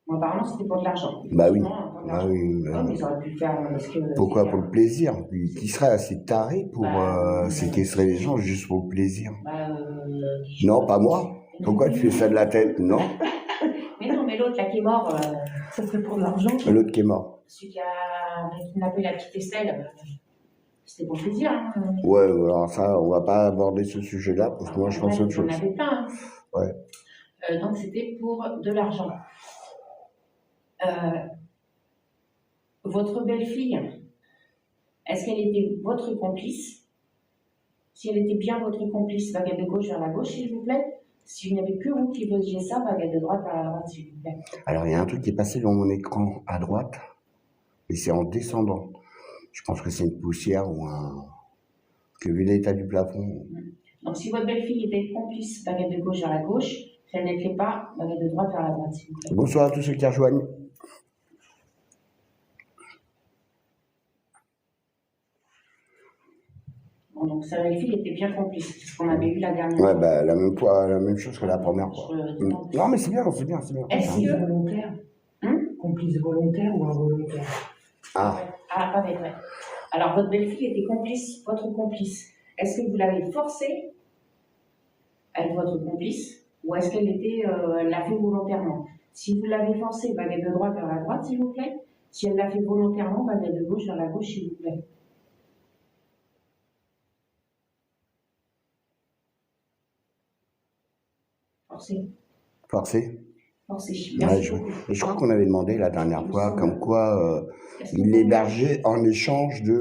Bon, apparemment, c'était pour de l'argent. Bah oui. Ah oui, mais ils auraient pu le faire parce que. Pourquoi pour le plaisir? Qui serait assez taré pour séquestrer les gens juste pour le plaisir? Non, pas moi. Pourquoi tu fais ça de la tête? Non. Mais non, mais l'autre là qui est mort. Ça serait pour de l'argent. L'autre qui est mort. Celui qui a kidnappé la petite Estelle. C'était pour plaisir. Hein. Ouais, alors ça, on va pas aborder ce sujet-là parce que moi je pense autre chose. Il y en avait plein. Hein. Ouais. Donc c'était pour de l'argent. Votre belle-fille, est-ce qu'elle était votre complice? Si elle était bien votre complice, baguette de gauche vers la gauche, s'il vous plaît. S'il n'y avait que vous qui faisiez ça, baguette de droite vers la droite, s'il vous plaît. Alors, il y a un truc qui est passé dans mon écran à droite, et c'est en descendant. Je pense que c'est une poussière ou un... que vu l'état du plafond... Donc, si votre belle-fille était complice, baguette de gauche vers la gauche, si elle n'était pas, baguette de droite vers la droite, s'il vous plaît. Bonsoir à tous ceux qui rejoignent. Bon, donc, sa belle-fille était bien complice, c'est ce qu'on avait eu la dernière Ouais, fois. bah, la même chose que la première fois. Non, mais c'est bien, c'est bien, c'est bien. Est-ce que... volontaire Complice volontaire ou involontaire? Ah. Ah, ouais. Alors, votre belle-fille était complice, votre complice. Est-ce que vous l'avez forcée à être votre complice ou est-ce qu'elle l'a fait volontairement? Si vous l'avez forcée, baguette de droite vers la droite, s'il vous plaît. Si elle l'a fait volontairement, baguette de gauche vers la gauche, s'il vous plaît. Forcé. Forcé. Merci je crois qu'on avait demandé la dernière fois comme quoi il l'hébergeait en échange de...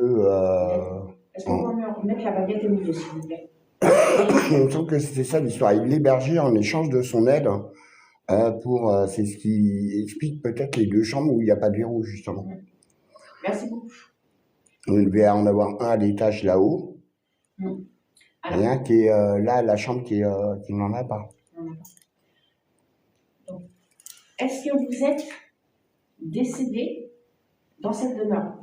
Est-ce qu'on peut me remettre la baguette au milieu, s'il vous plaît? Il me semble que c'était ça l'histoire. Il l'hébergeait en échange de son aide c'est ce qui explique peut-être les deux chambres où il n'y a pas de verrou, justement. Merci beaucoup. Il devait en avoir un à l'étage là-haut. Alors, et un qui est là, la chambre qui n'en a pas. Donc, est-ce que vous êtes décédé dans cette demeure?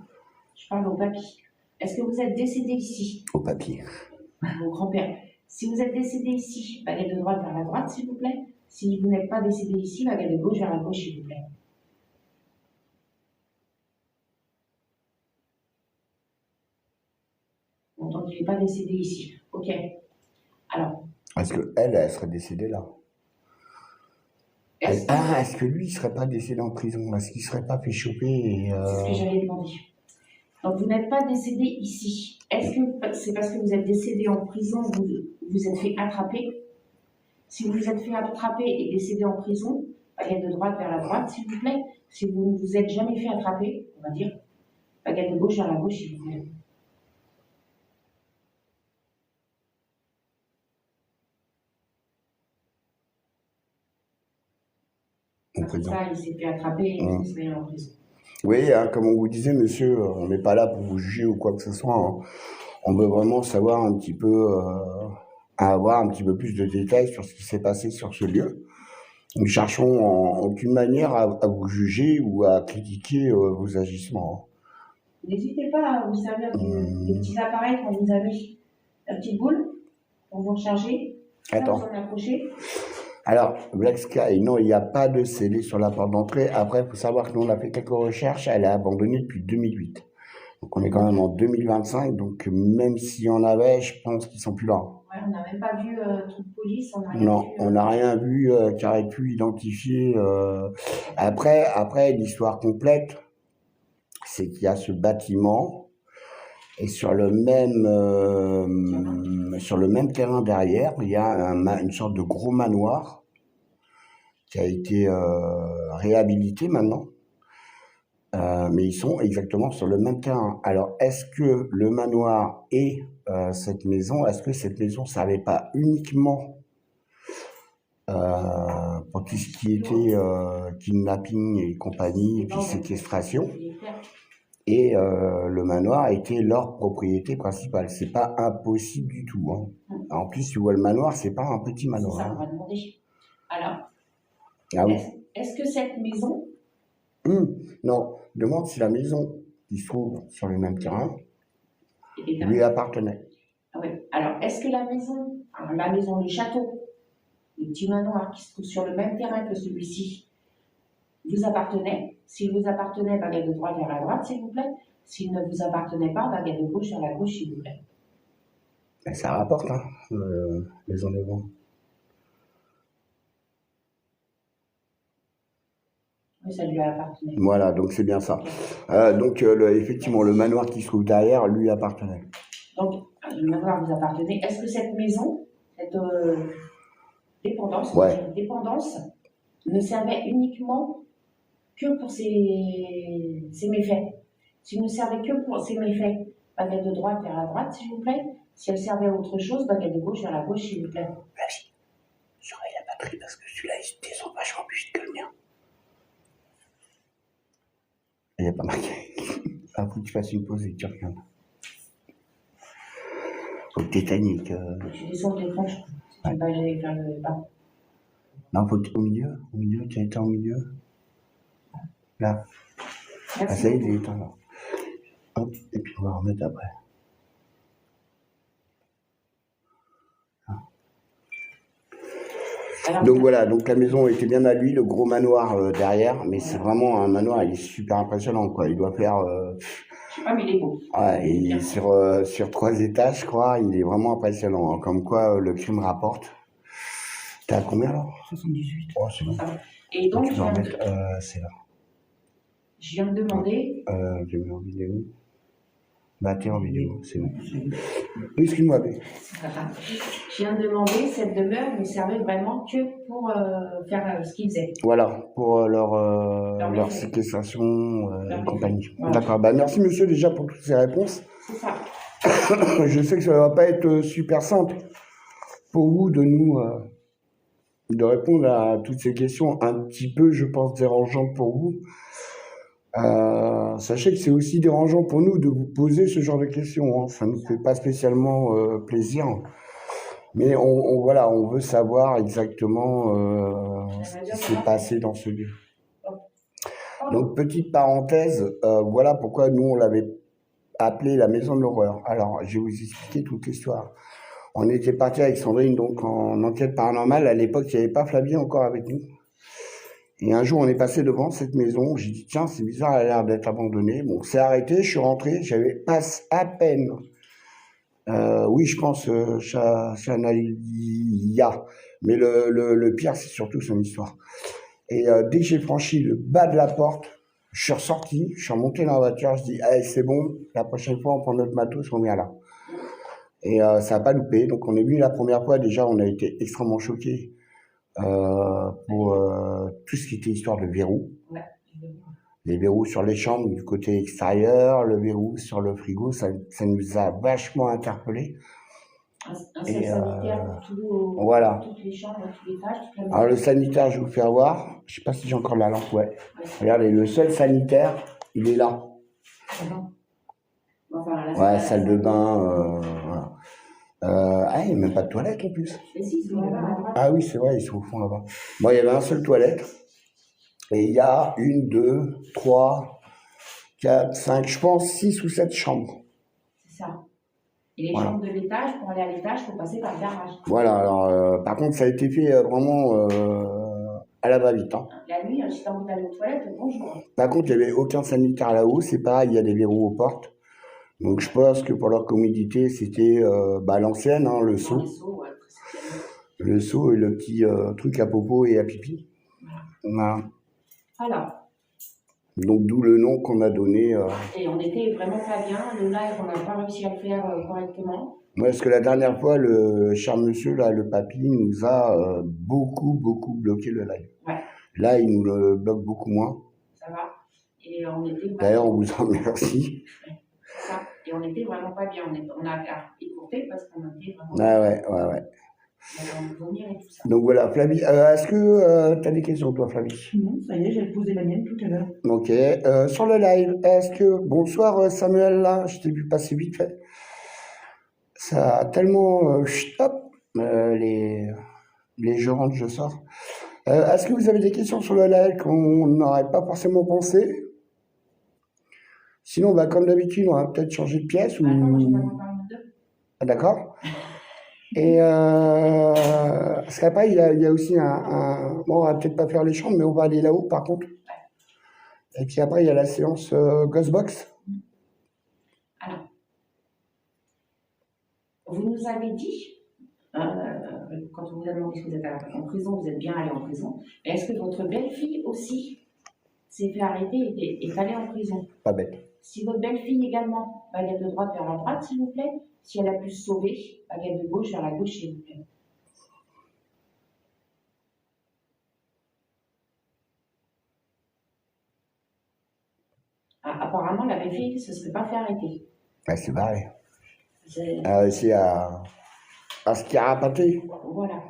Je parle au papy. Est-ce que vous êtes décédé ici? Au papier. Au grand-père. Si vous êtes décédé ici, baguette de droite vers la droite, s'il vous plaît. Si vous n'êtes pas décédé ici, baguette de gauche vers la gauche, s'il vous plaît. Bon, donc il n'est pas décédé ici. Ok. Alors. Est-ce qu'elle serait décédée là? Est-ce que lui, il ne serait pas décédé en prison? Est-ce qu'il ne serait pas fait choper C'est ce que j'allais demander. Donc, vous n'êtes pas décédé ici. Est-ce que c'est parce que vous êtes décédé en prison, vous vous êtes fait attraper? Si vous vous êtes fait attraper et décédé en prison, baguette de droite vers la droite, s'il vous plaît. Si vous ne vous êtes jamais fait attraper, on va dire, baguette de gauche vers la gauche, s'il vous plaît. Ça, il s'est fait attraper et il s'est mis en prison. Oui, hein, comme on vous disait, monsieur, on n'est pas là pour vous juger ou quoi que ce soit. Hein. On veut vraiment savoir un petit peu, avoir un petit peu plus de détails sur ce qui s'est passé sur ce lieu. Nous cherchons en aucune manière à vous juger ou à critiquer vos agissements. N'hésitez pas à vous servir des Hum, petits appareils quand vous avez la petite boule pour vous recharger. Ça, vous attends. en accrochez. Alors, Black Sky, non, il n'y a pas de scellé sur la porte d'entrée. Après, il faut savoir que nous, on a fait quelques recherches. Elle est abandonnée depuis 2008. Donc, on est quand même en 2025. Donc, même s'il y en avait, je pense qu'ils sont plus là. Ouais, on n'a même pas vu trop de police, on n'a rien Non, vu. on n'a rien vu qui aurait pu identifier. Après, l'histoire complète, c'est qu'il y a ce bâtiment et sur le même terrain derrière, il y a une sorte de gros manoir qui a été réhabilité maintenant. Mais ils sont exactement sur le même terrain. Alors, est-ce que le manoir et cette maison, est-ce que cette maison ne servait pas uniquement pour tout ce qui était kidnapping et compagnie, et puis séquestration, et le manoir a été leur propriété principale. C'est pas impossible du tout. Hein. En plus, tu vois, le manoir, c'est pas un petit C'est manoir. ça, on Hein. va demander. Alors, Ah oui. est-ce que cette maison, Non, demande si la maison qui se trouve sur le même terrain est lui appartenait. Ah ouais. Alors, est-ce que la maison, le château, le petit manoir qui se trouve sur le même terrain que celui-ci, vous appartenait? S'il vous appartenait, baguette de droite vers la droite, s'il vous plaît. S'il ne vous appartenait pas, baguette de gauche vers la gauche, s'il vous plaît. Ben, ça rapporte, hein, les enlèvements. Oui, ça lui appartenait. Voilà, donc c'est bien ça. Donc, effectivement, le manoir qui se trouve derrière lui appartenait. Donc, le manoir vous appartenait. Est-ce que cette maison, cette dépendance, Ouais. dépendance, ne servait uniquement que pour ses méfaits? S'il ne servait que pour ses méfaits, baguette de droite vers la droite, s'il vous plaît. Si elle servait à autre chose, baguette de gauche vers la gauche, s'il vous plaît. Vas-y, surveille la batterie parce que celui-là, il descend vachement plus vite que le mien. Il n'y a pas marqué. Il faut que tu fasses une pause et que tu regardes. Faut que Titanic. Tu descends de l'écran, je ne sais pas, j'allais faire le bas. Non, faut que au milieu. Au milieu, tu as été en milieu. Là. Ah, Merci. ça y est, il est éteint là. Hop, et puis on va remettre après. Alors, Donc voilà, donc la maison était bien à lui, le gros manoir derrière, mais c'est vraiment un manoir, il est super impressionnant quoi. Il doit faire, je sais pas, mais il est beau. ouais, il est sur 3 étages, je crois. Il est vraiment impressionnant. Hein. Comme quoi le crime rapporte. T'es à combien là? 78. Oh, c'est bon. Et donc, Tu vas remettre, c'est là. je viens de demander, Je mets en vidéo. Bah t'es en vidéo, c'est bon. Oui, excuse-moi. Mais... je viens de demander, cette demeure ne servait vraiment que pour faire ce qu'ils faisaient. Voilà, pour leur séquestration et compagnie. Voilà. D'accord, bah merci monsieur déjà pour toutes ces réponses. C'est ça. Je sais que ça ne va pas être super simple pour vous de nous de répondre à toutes ces questions un petit peu, je pense, dérangeantes pour vous. Sachez que c'est aussi dérangeant pour nous de vous poser ce genre de questions. Hein. Ça ne nous fait pas spécialement plaisir. Mais voilà, on veut savoir exactement ce qui s'est passé dans ce lieu. Donc, petite parenthèse, voilà pourquoi nous, on l'avait appelé la maison de l'horreur. Alors, je vais vous expliquer toute l'histoire. On était parti avec Sandrine donc en enquête paranormale. À l'époque, il n'y avait pas Flavie encore avec nous. Et un jour, on est passé devant cette maison. J'ai dit, tiens, c'est bizarre, elle a l'air d'être abandonnée. Bon, c'est arrêté, je suis rentré, j'avais pas à peine. Oui, je pense, Chanalia. Mais le pire, c'est surtout son histoire. Et dès que j'ai franchi le bas de la porte, je suis ressorti, je suis remonté dans la voiture, je dis, allez, c'est bon, la prochaine fois, on prend notre matos, on vient là. Et ça n'a pas loupé. Donc, on est venu la première fois, déjà, on a été extrêmement choqués pour tout ce qui était histoire de verrous. Ouais. Les verrous sur les chambres du côté extérieur, le verrou sur le frigo, ça nous a vachement interpellés. Un seul sanitaire pour voilà. toutes les chambres, tous les étages. Alors le sanitaire, je vais vous faire voir. Je sais pas si j'ai encore la lampe, ouais. Regardez, le seul sanitaire, il est là. Enfin, ouais, salle de bain, voilà. Ah, il n'y a même pas de toilette en plus. Mais si, ils sont là-bas à droite. Ah oui, c'est vrai, ils sont au fond là-bas. Moi, il y avait un seul toilette. Et il y a 1, 2, 3, 4, 5, je pense 6 ou 7 chambres. C'est ça. Et les Voilà. chambres de l'étage, pour aller à l'étage, il faut passer par le garage. Voilà, alors par contre, ça a été fait vraiment à la va-vite. Hein. La nuit, si t'as envie d'aller aux toilettes, bonjour. Par contre, il n'y avait aucun sanitaire là-haut, c'est pareil, il y a des verrous aux portes. Donc je pense que pour leur commodité, c'était l'ancienne, hein, le Dans seau. les seaux, ouais, précisément. Le seau et le petit truc à popo et à pipi. Voilà. Alors, Donc d'où le nom qu'on a donné. et on n'était vraiment pas bien. Le live, on n'a pas réussi à le faire correctement. Ouais, parce que la dernière fois, le cher monsieur, là, le papy, nous a beaucoup bloqué le live. Ouais, Là, il nous le bloque beaucoup moins. ça va. Et on était D'ailleurs, on vraiment, vous en remercie. ça. Et on était vraiment pas bien. On a écourté parce qu'on était vraiment. Ah ouais. On avait envie de vomir et tout ça. Donc voilà, Flavie, est-ce que tu as des questions, toi, Flavie? Non, ça y est, j'avais posé la mienne tout à l'heure. Ok. Sur le live, est-ce que... Bonsoir, Samuel, là, je t'ai vu passer vite fait. Ça a tellement... stop, les je rentre, je sors. Est-ce que vous avez des questions sur le live qu'on n'aurait pas forcément pensé? Sinon, comme d'habitude, on va peut-être changer de pièce ou... Attends, moi, je vais en parler de deux. Ah, d'accord. Et parce qu'après, il y a aussi bon, on va peut-être pas faire les chambres, mais on va aller là-haut, par contre. Et puis après, il y a la séance Ghostbox. Alors, vous nous avez dit, quand on vous a demandé si vous êtes en prison, vous êtes bien allé en prison, mais est-ce que votre belle-fille aussi s'est fait arrêter et est allée en prison? Pas bête. Si votre belle-fille également, baguette de droite vers la droite, s'il vous plaît. Si elle a pu se sauver, baguette de gauche vers la gauche, s'il vous plaît. Ah, apparemment, la belle-fille ne se serait pas fait arrêter. Ouais, c'est barré. C'est- Elle a réussi à se carapater. Voilà.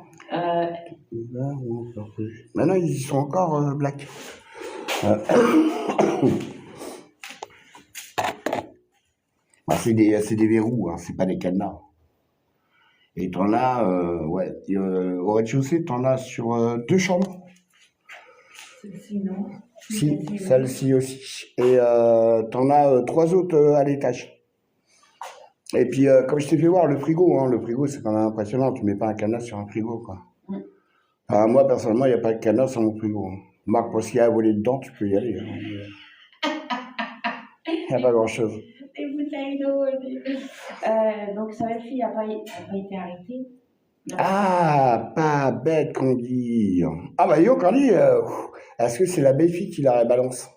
Maintenant, ils y sont encore black. C'est des verrous, hein, c'est pas des cadenas. Et t'en as, au rez-de-chaussée, t'en as sur 2 chambres. Celle-ci, non. Si, celle-ci aussi. Et t'en as 3 autres à l'étage. Et puis, comme je t'ai fait voir, le frigo, c'est quand même impressionnant. Tu mets pas un cadenas sur un frigo, quoi. Enfin, moi, personnellement, il n'y a pas de cadenas sur mon frigo. Marc, pour ce qu'il y a à voler dedans, tu peux y aller. Il n'y a pas grand-chose. Des bouteilles d'eau. Donc, sa belle-fille n'a pas été arrêtée. Non. Ah, pas bête, Candy. Ah, bah, yo, Candy, est-ce que c'est la belle-fille qui la balance?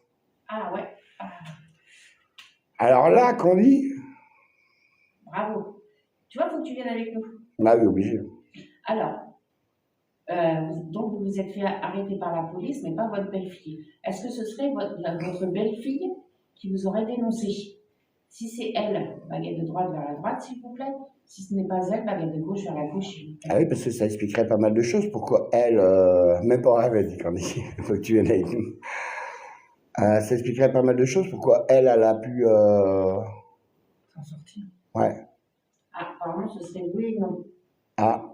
Ah ouais. Ah, Alors là, Candy, bravo. Tu vois, il faut que tu viennes avec nous. bah oui, obligé. Alors, donc vous vous êtes fait arrêter par la police, mais pas votre belle-fille. Est-ce que ce serait votre belle-fille qui vous aurait dénoncé? Si c'est elle, baguette de droite vers la droite, s'il vous plaît. Si ce n'est pas elle, baguette de gauche vers la gauche, s'il vous plaît. Ah oui, parce que ça expliquerait pas mal de choses. Pourquoi elle, même pas en rêve, elle dit Candy, il faut que tu viennes avec nous. Ça expliquerait pas mal de choses. Pourquoi elle a pu... S'en sortir. Ouais. Ah, apparemment, ce serait oui et non. Ah,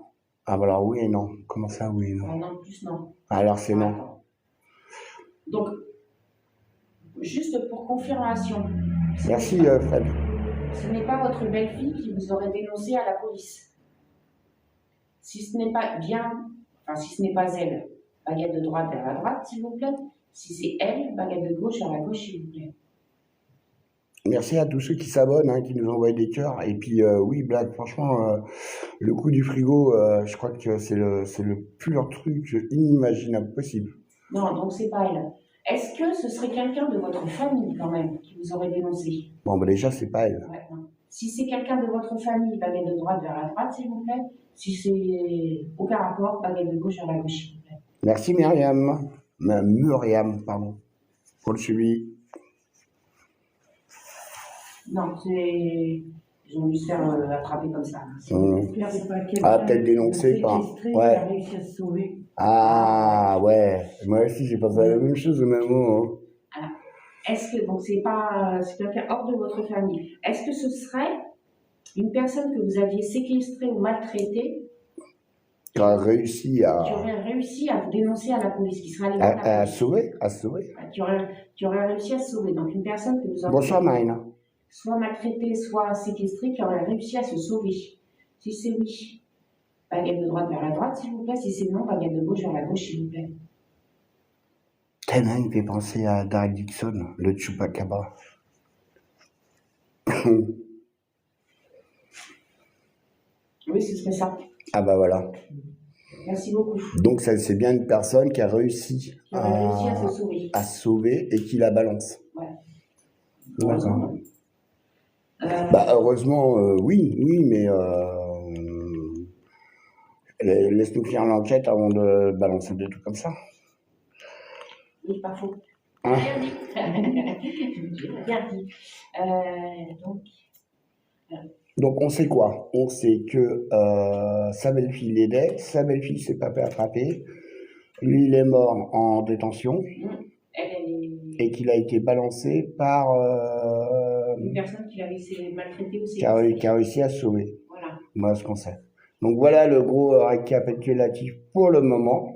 bah alors oui et non. Comment ça, oui et non? Ah, non, plus non. Alors c'est non. Attends. Donc, juste pour confirmation. Merci, Fred. Ce n'est pas votre belle-fille qui vous aurait dénoncé à la police. Si ce n'est pas si ce n'est pas elle, baguette de droite vers la droite, s'il vous plaît. Si c'est elle, baguette de gauche vers la gauche, s'il vous plaît. Merci à tous ceux qui s'abonnent, hein, qui nous envoient des cœurs. Et puis, oui, Black, franchement, le coup du frigo, je crois que c'est le pur truc inimaginable possible. Non, donc c'est pas elle. Est-ce que ce serait quelqu'un de votre famille, quand même, qui vous aurait dénoncé? Bon, bah déjà, c'est pas elle. Ouais, non. Si c'est quelqu'un de votre famille, baguette de droite vers la droite, s'il vous plaît. Si c'est aucun rapport, baguette de gauche vers la gauche, s'il vous plaît. Merci, Myriam. Myriam, pardon. Pour le suivi. Non, c'est... Ils ont dû se faire attraper comme ça. J'espère que c'est pas quelqu'un Ah, peut-être dénoncé par... séquestré qui Ouais. a réussi à se sauver. Ah, ouais. Moi aussi, j'ai pensé à la même chose au même moment. Est-ce que, donc c'est pas, c'est quelqu'un hors de votre famille, est-ce que ce serait une personne que vous aviez séquestrée ou maltraitée, Qui a réussi qui aurait réussi à vous dénoncer à la police, qui serait allée voir la à police. sauver, à sauver. Qui aurait réussi à se sauver. Donc une personne que vous auriez Bonsoir Marina. soit maltraitée, soit séquestrée, qui aurait réussi à se sauver. Si c'est oui, baguette de droite vers la droite, s'il vous plaît. Si c'est non, baguette de gauche vers la gauche, s'il vous plaît. Tellement il me fait penser à Daryl Dixon, le Chupacabra. Oui, ce serait ça. Ah bah voilà. Merci beaucoup. Donc ça c'est bien une personne qui a réussi Qui aurait réussi à se sauver. à sauver et qui la balance. Ouais. D'accord. Bah heureusement, oui, mais laisse-nous finir l'enquête avant de balancer des trucs comme ça. Oui, pas faux. Hein? Bien dit. Bien dit. Donc on sait quoi? On sait que sa belle-fille l'aidait, sa belle-fille s'est pas fait attraper, lui il est mort en détention et qu'il a été balancé par une personne qui l'avait maltraité aussi. qui a réussi à se sauver. Voilà. Voilà ce qu'on sait. Donc voilà le gros récapitulatif pour le moment.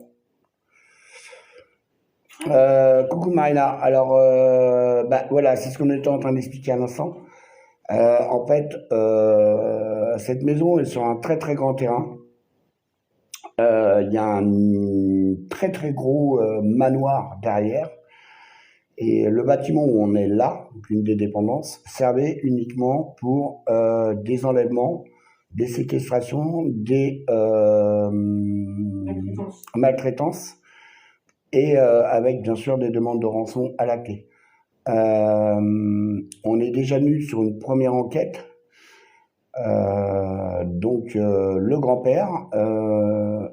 Coucou Marina. Alors bah voilà, c'est ce qu'on était en train d'expliquer à l'instant. En fait, cette maison est sur un très très grand terrain. Il y a un très très gros manoir derrière. Et le bâtiment où on est là, une des dépendances, servait uniquement pour des enlèvements, des séquestrations, des maltraitances, et avec bien sûr des demandes de rançon à la clé. On est déjà venu sur une première enquête. Donc le grand-père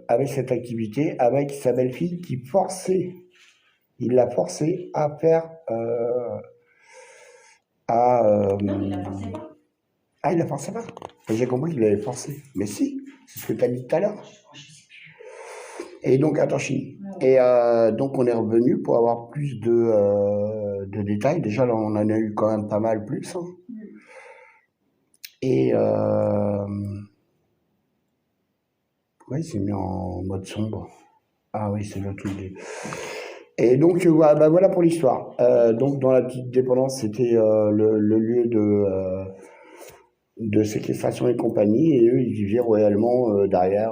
avait cette activité avec sa belle-fille qui forçait. Il l'a forcé à faire. Non, il l'a forcé pas. Ah, il l'a forcé pas. J'ai compris qu'il l'avait forcé. Mais si, c'est ce que tu as dit tout à l'heure. Et donc, attends, Chine. Et donc, on est revenu pour avoir plus de détails. Déjà, là, on en a eu quand même pas mal plus. Hein. Et ouais, il s'est mis en mode sombre. Ah oui, c'est le truc. Et donc, bah, voilà pour l'histoire. Donc, dans la petite dépendance, c'était le lieu de séquestration et compagnie. Et eux, ils vivaient royalement derrière,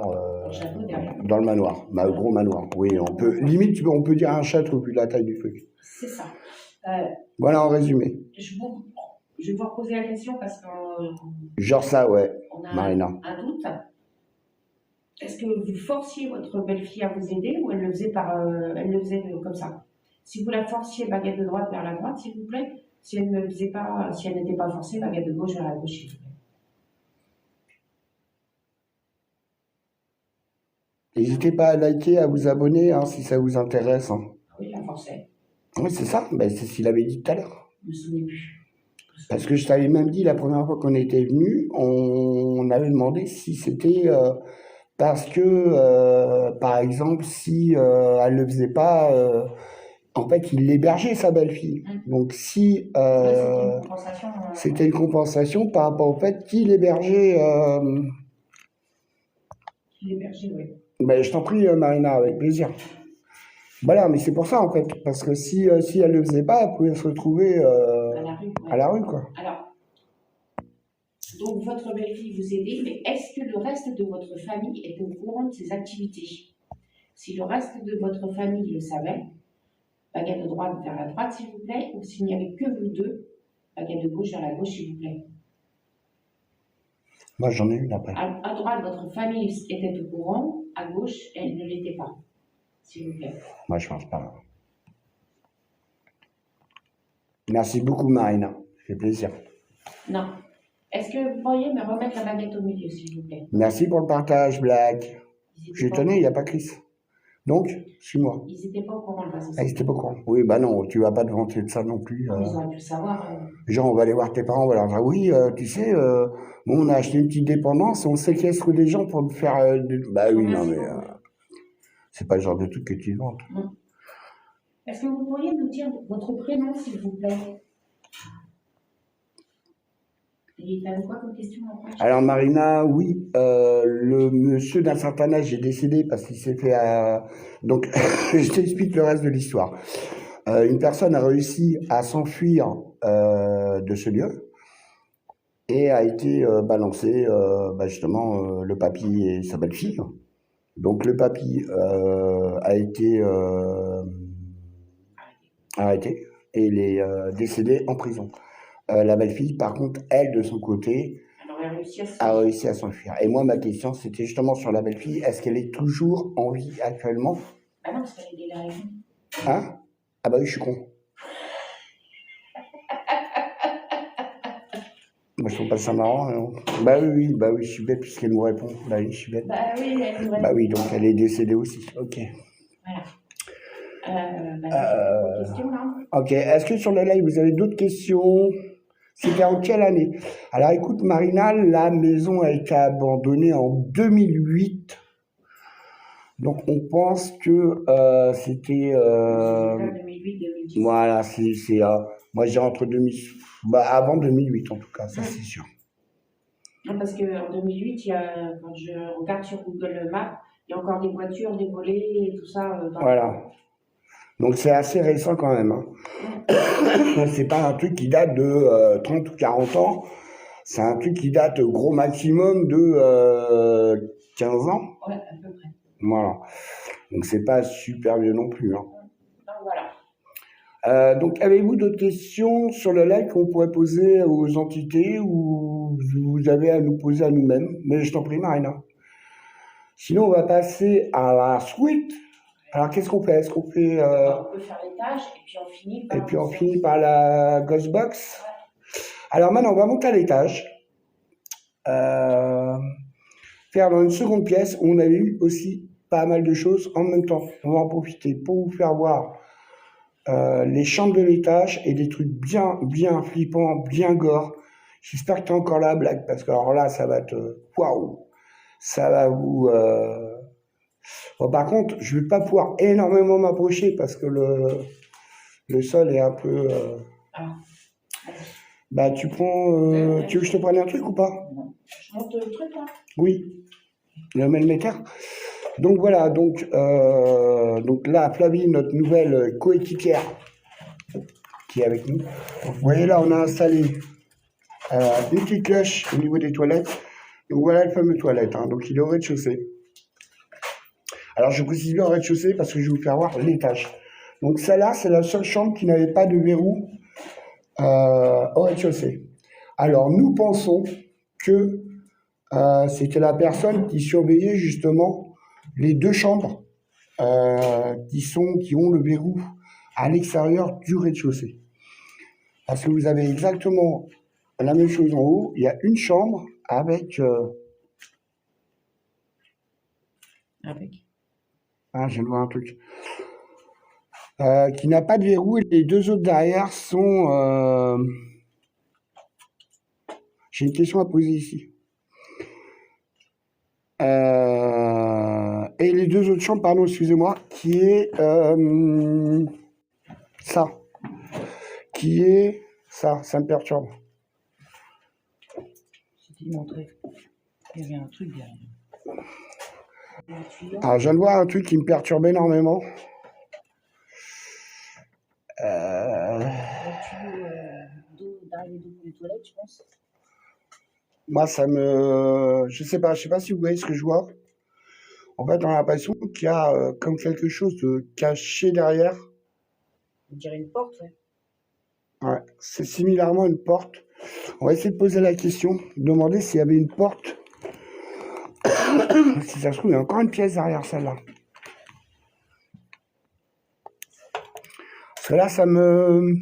dans le manoir. Bah, gros manoir. Oui, on peut, limite, on peut dire un château vu la taille du truc. C'est ça. Voilà en résumé. Je vais vous reposer la question parce que. Genre ça, ouais, on a Marina. un doute. Est-ce que vous forciez votre belle-fille à vous aider ou elle le faisait comme ça? Si vous la forciez, baguette de droite vers la droite, s'il vous plaît. Si elle ne le faisait pas, si elle n'était pas forcée, baguette de gauche vers la gauche, s'il vous plaît. N'hésitez pas à liker, à vous abonner hein, si ça vous intéresse. Hein. Oui, la forçait. Oui, c'est ça. Ben, c'est ce qu'il avait dit tout à l'heure. Je me souviens plus. Parce que je t'avais même dit la première fois qu'on était venu, on avait demandé si c'était parce que, par exemple, si elle ne le faisait pas, en fait, il l'hébergeait, sa belle-fille. Donc, si c'était une compensation par rapport au fait qu'il hébergeait. Qu'il hébergeait, oui. Ben, je t'en prie, Marina, avec plaisir. Voilà, mais c'est pour ça, en fait. Parce que si elle ne le faisait pas, elle pouvait se retrouver à la rue, quoi. Alors, donc votre belle-fille vous aidait, mais est-ce que le reste de votre famille est au courant de ses activités? Si le reste de votre famille le savait, baguette de droite vers la droite, s'il vous plaît, ou s'il n'y avait que vous deux, baguette de gauche vers la gauche, s'il vous plaît. Moi, j'en ai une après. À droite, votre famille était au courant, à gauche, elle ne l'était pas, s'il vous plaît. Moi, je pense pas. Merci beaucoup, Marina. Ça fait plaisir. Non. Est-ce que vous pourriez me remettre la baguette au milieu, s'il vous plaît? Merci pour le partage, Black. Je tenais, il n'y a pas Chris. Donc, suis-moi. Ils n'étaient pas au courant, le Ah, ils n'étaient pas au courant. Oui, bah non, tu vas pas te vanter de ça non plus. Ils auraient pu le savoir. Genre, on va aller voir tes parents, on va leur dire, oui, tu sais, bon, on a acheté une petite dépendance, on séquestre des gens pour te faire... Bah oui, non, mais c'est pas le genre de truc que tu vantes. Est-ce que vous pourriez nous dire votre prénom, s'il vous plaît? Et t'avais quoi comme question après? Alors Marina, oui, le monsieur d'un certain âge est décédé parce qu'il s'est fait... Donc, je t'explique le reste de l'histoire. Une personne a réussi à s'enfuir de ce lieu et a été balancé, justement, le papy et sa belle-fille. Donc le papy a été arrêté et il est décédé en prison. La belle-fille, par contre, elle, de son côté, Alors, elle a réussi à se... a réussi à s'enfuir. Et moi, ma question, c'était justement sur la belle-fille. Est-ce qu'elle est toujours en vie actuellement? Ah non, parce qu'elle a aidé la raison. Hein? Ah bah oui, je suis con. Moi, je trouve pas ça marrant. Non. Bah oui, je suis bête puisqu'elle nous répond. Bah oui, je suis bête. Bah oui, elle nous Bah oui, donc elle est décédée aussi. Ok. Voilà. Pas de question, là? Ok. Est-ce que sur le live, vous avez d'autres questions? C'était en quelle année? Alors écoute, Marina, la maison a été abandonnée en 2008. Donc on pense que c'était... 2008-2010. Voilà, moi je dirais entre 2000... avant 2008 en tout cas, ça c'est sûr. Non, parce qu'en 2008, quand je regarde sur Google Maps, il y a encore des voitures, des volets et tout ça. Voilà. Donc c'est assez récent quand même. Hein. C'est pas un truc qui date de 30 ou 40 ans. C'est un truc qui date gros maximum de 15 ans. Ouais, à peu près. Voilà. Donc c'est pas super vieux non plus. Hein. Donc voilà. Donc avez-vous d'autres questions sur le live qu'on pourrait poser aux entités ou vous avez à nous poser à nous-mêmes? Mais je t'en prie, Marina. Sinon, on va passer à la suite. Alors, qu'est-ce qu'on fait? Est-ce qu'on fait... On peut faire l'étage et puis on finit par... Et puis, on finit par la Ghost Box. Ouais. Alors, maintenant, on va monter à l'étage. Faire dans une seconde pièce où on avait eu aussi pas mal de choses en même temps. On va en profiter pour vous faire voir les chambres de l'étage et des trucs bien flippants, bien gore. J'espère que tu es encore là, Black, parce que alors là, ça va te... Waouh! Ça va vous... Bon, par contre, je ne vais pas pouvoir énormément m'approcher parce que le sol est un peu... Bah, tu prends... tu veux que je te prenne un truc ou pas? Je monte le truc, là? Oui, le mètre. Donc voilà, donc là, Flavie, notre nouvelle coéquipière qui est avec nous. Donc, vous voyez là, on a installé une petite cloche au niveau des toilettes. Donc voilà le fameux toilette. Hein. Donc il est au rez-de-chaussée. Alors je précise bien au rez-de-chaussée parce que je vais vous faire voir l'étage. Donc celle-là, c'est la seule chambre qui n'avait pas de verrou au rez-de-chaussée. Alors nous pensons que c'était la personne qui surveillait justement les deux chambres qui ont le verrou à l'extérieur du rez-de-chaussée. Parce que vous avez exactement la même chose en haut. Il y a une chambre avec... Ah, je viens de voir un truc. Qui n'a pas de verrou et les deux autres derrière sont... J'ai une question à poser ici. Et les deux autres chambres, pardon, excusez-moi, qui est ça. Qui est ça, ça me perturbe. C'était montré. Il y avait un truc derrière. Alors, je viens de voir un truc qui me perturbe énormément. D'arriver devant les toilettes, je pense. Moi, je sais pas si vous voyez ce que je vois. En fait, on a l'impression qu'il y a comme quelque chose de caché derrière. On dirait une porte, ouais. Ouais, c'est similairement une porte. On va essayer de poser la question, demander s'il y avait une porte. Si ça se trouve, il y a encore une pièce derrière celle-là. Parce que là, ça me...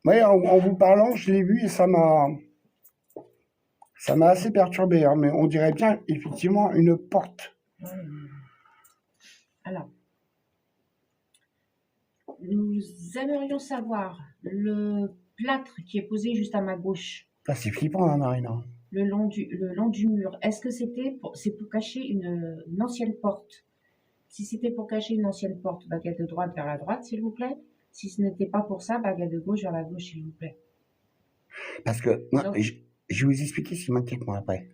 Ouais, en vous parlant, je l'ai vu et ça m'a assez perturbé. Hein, mais on dirait bien, effectivement, une porte. Alors, nous aimerions savoir le plâtre qui est posé juste à ma gauche. Ah, c'est flippant, hein, Marina. Le long du mur. Est-ce que c'est pour cacher une ancienne porte? Si c'était pour cacher une ancienne porte, baguette de droite vers la droite, s'il vous plaît. Si ce n'était pas pour ça, baguette de gauche vers la gauche, s'il vous plaît. Parce que moi, Je vais vous expliquer ce qui m'inquiète moi après.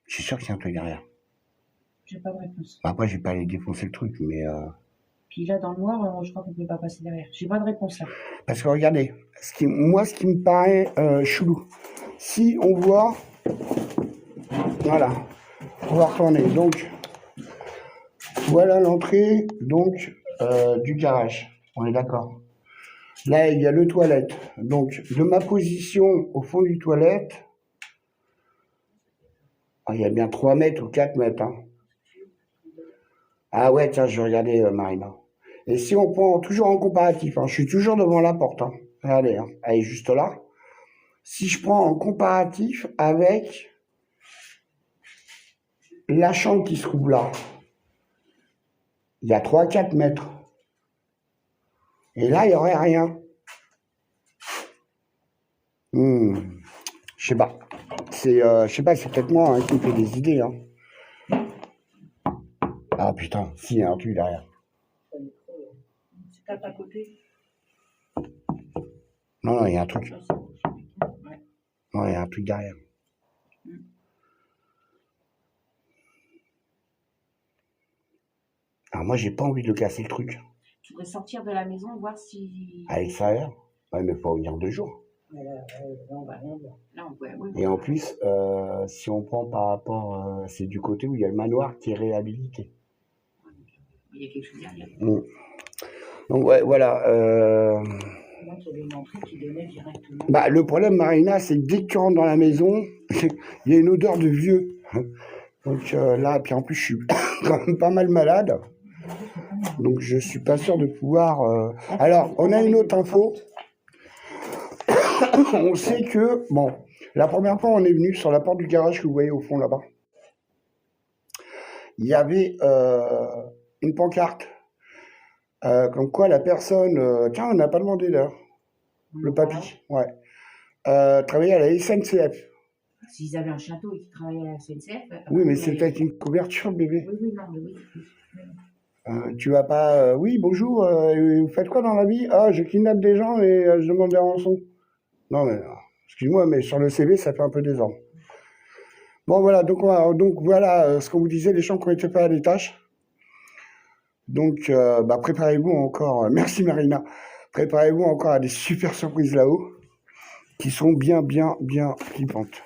Je suis sûr qu'il y a un truc derrière. J'ai pas de réponse. Après, je vais pas aller défoncer le truc, mais... Puis là, dans le noir, je crois qu'on peut pas passer derrière. J'ai pas de réponse là. Parce que regardez, ce qui me paraît chelou, si on voit... Voilà, on va retourner. Donc, voilà l'entrée donc du garage. On est d'accord. Là, il y a le toilette. Donc, de ma position au fond du toilette, il y a bien 3 mètres ou 4 mètres. Hein. Ah ouais, tiens, je vais regarder Marina. Et si on prend toujours en comparatif, hein, je suis toujours devant la porte. Hein. Regardez, hein, elle est juste là. Si je prends en comparatif avec la chambre qui se trouve là, il y a 3-4 mètres. Et là, il n'y aurait rien. Je sais pas. Je sais pas, c'est peut-être moi qui me fait des idées. Hein. Ah putain, si, il y a un truc derrière. C'est peut-être à côté. Non, il y a un truc. Ouais. Non, il y a un truc derrière. Alors moi, j'ai pas envie de casser le truc. Tu pourrais sortir de la maison, voir si... À l'extérieur. Ouais, mais faut venir 2 jours. Là, on va rien voir. Là, on peut... oui. Et en plus, si on prend par rapport, c'est du côté où il y a le manoir qui est réhabilité. Il y a quelque chose derrière. Donc ouais, voilà. Là, il y avait une entrée qui donnait directement. Bah, le problème, Marina, c'est que dès que tu rentres dans la maison, il y a une odeur de vieux. Donc là, puis en plus, je suis quand même pas mal malade. Donc je suis pas sûr de pouvoir... Alors, on a une autre info. On sait que, bon, la première fois on est venu sur la porte du garage que vous voyez au fond là-bas, il y avait une pancarte, comme quoi la personne, tiens, on n'a pas demandé là, le papy, ouais, travaillait à la SNCF. S'ils avaient un château et qu'ils travaillaient à la SNCF... Oui, mais c'est peut-être une couverture, bébé. Oui, non, mais oui. Tu vas pas... oui, bonjour, vous faites quoi dans la vie? Ah, je kidnappe des gens et je demande des rançons. Non, mais excuse-moi, mais sur le CV, ça fait un peu désordre. Bon, voilà, donc voilà ce qu'on vous disait, les champs qui ont été faits à l'étage. Donc, préparez-vous encore, merci Marina, préparez-vous encore à des super surprises là-haut, qui sont bien flippantes.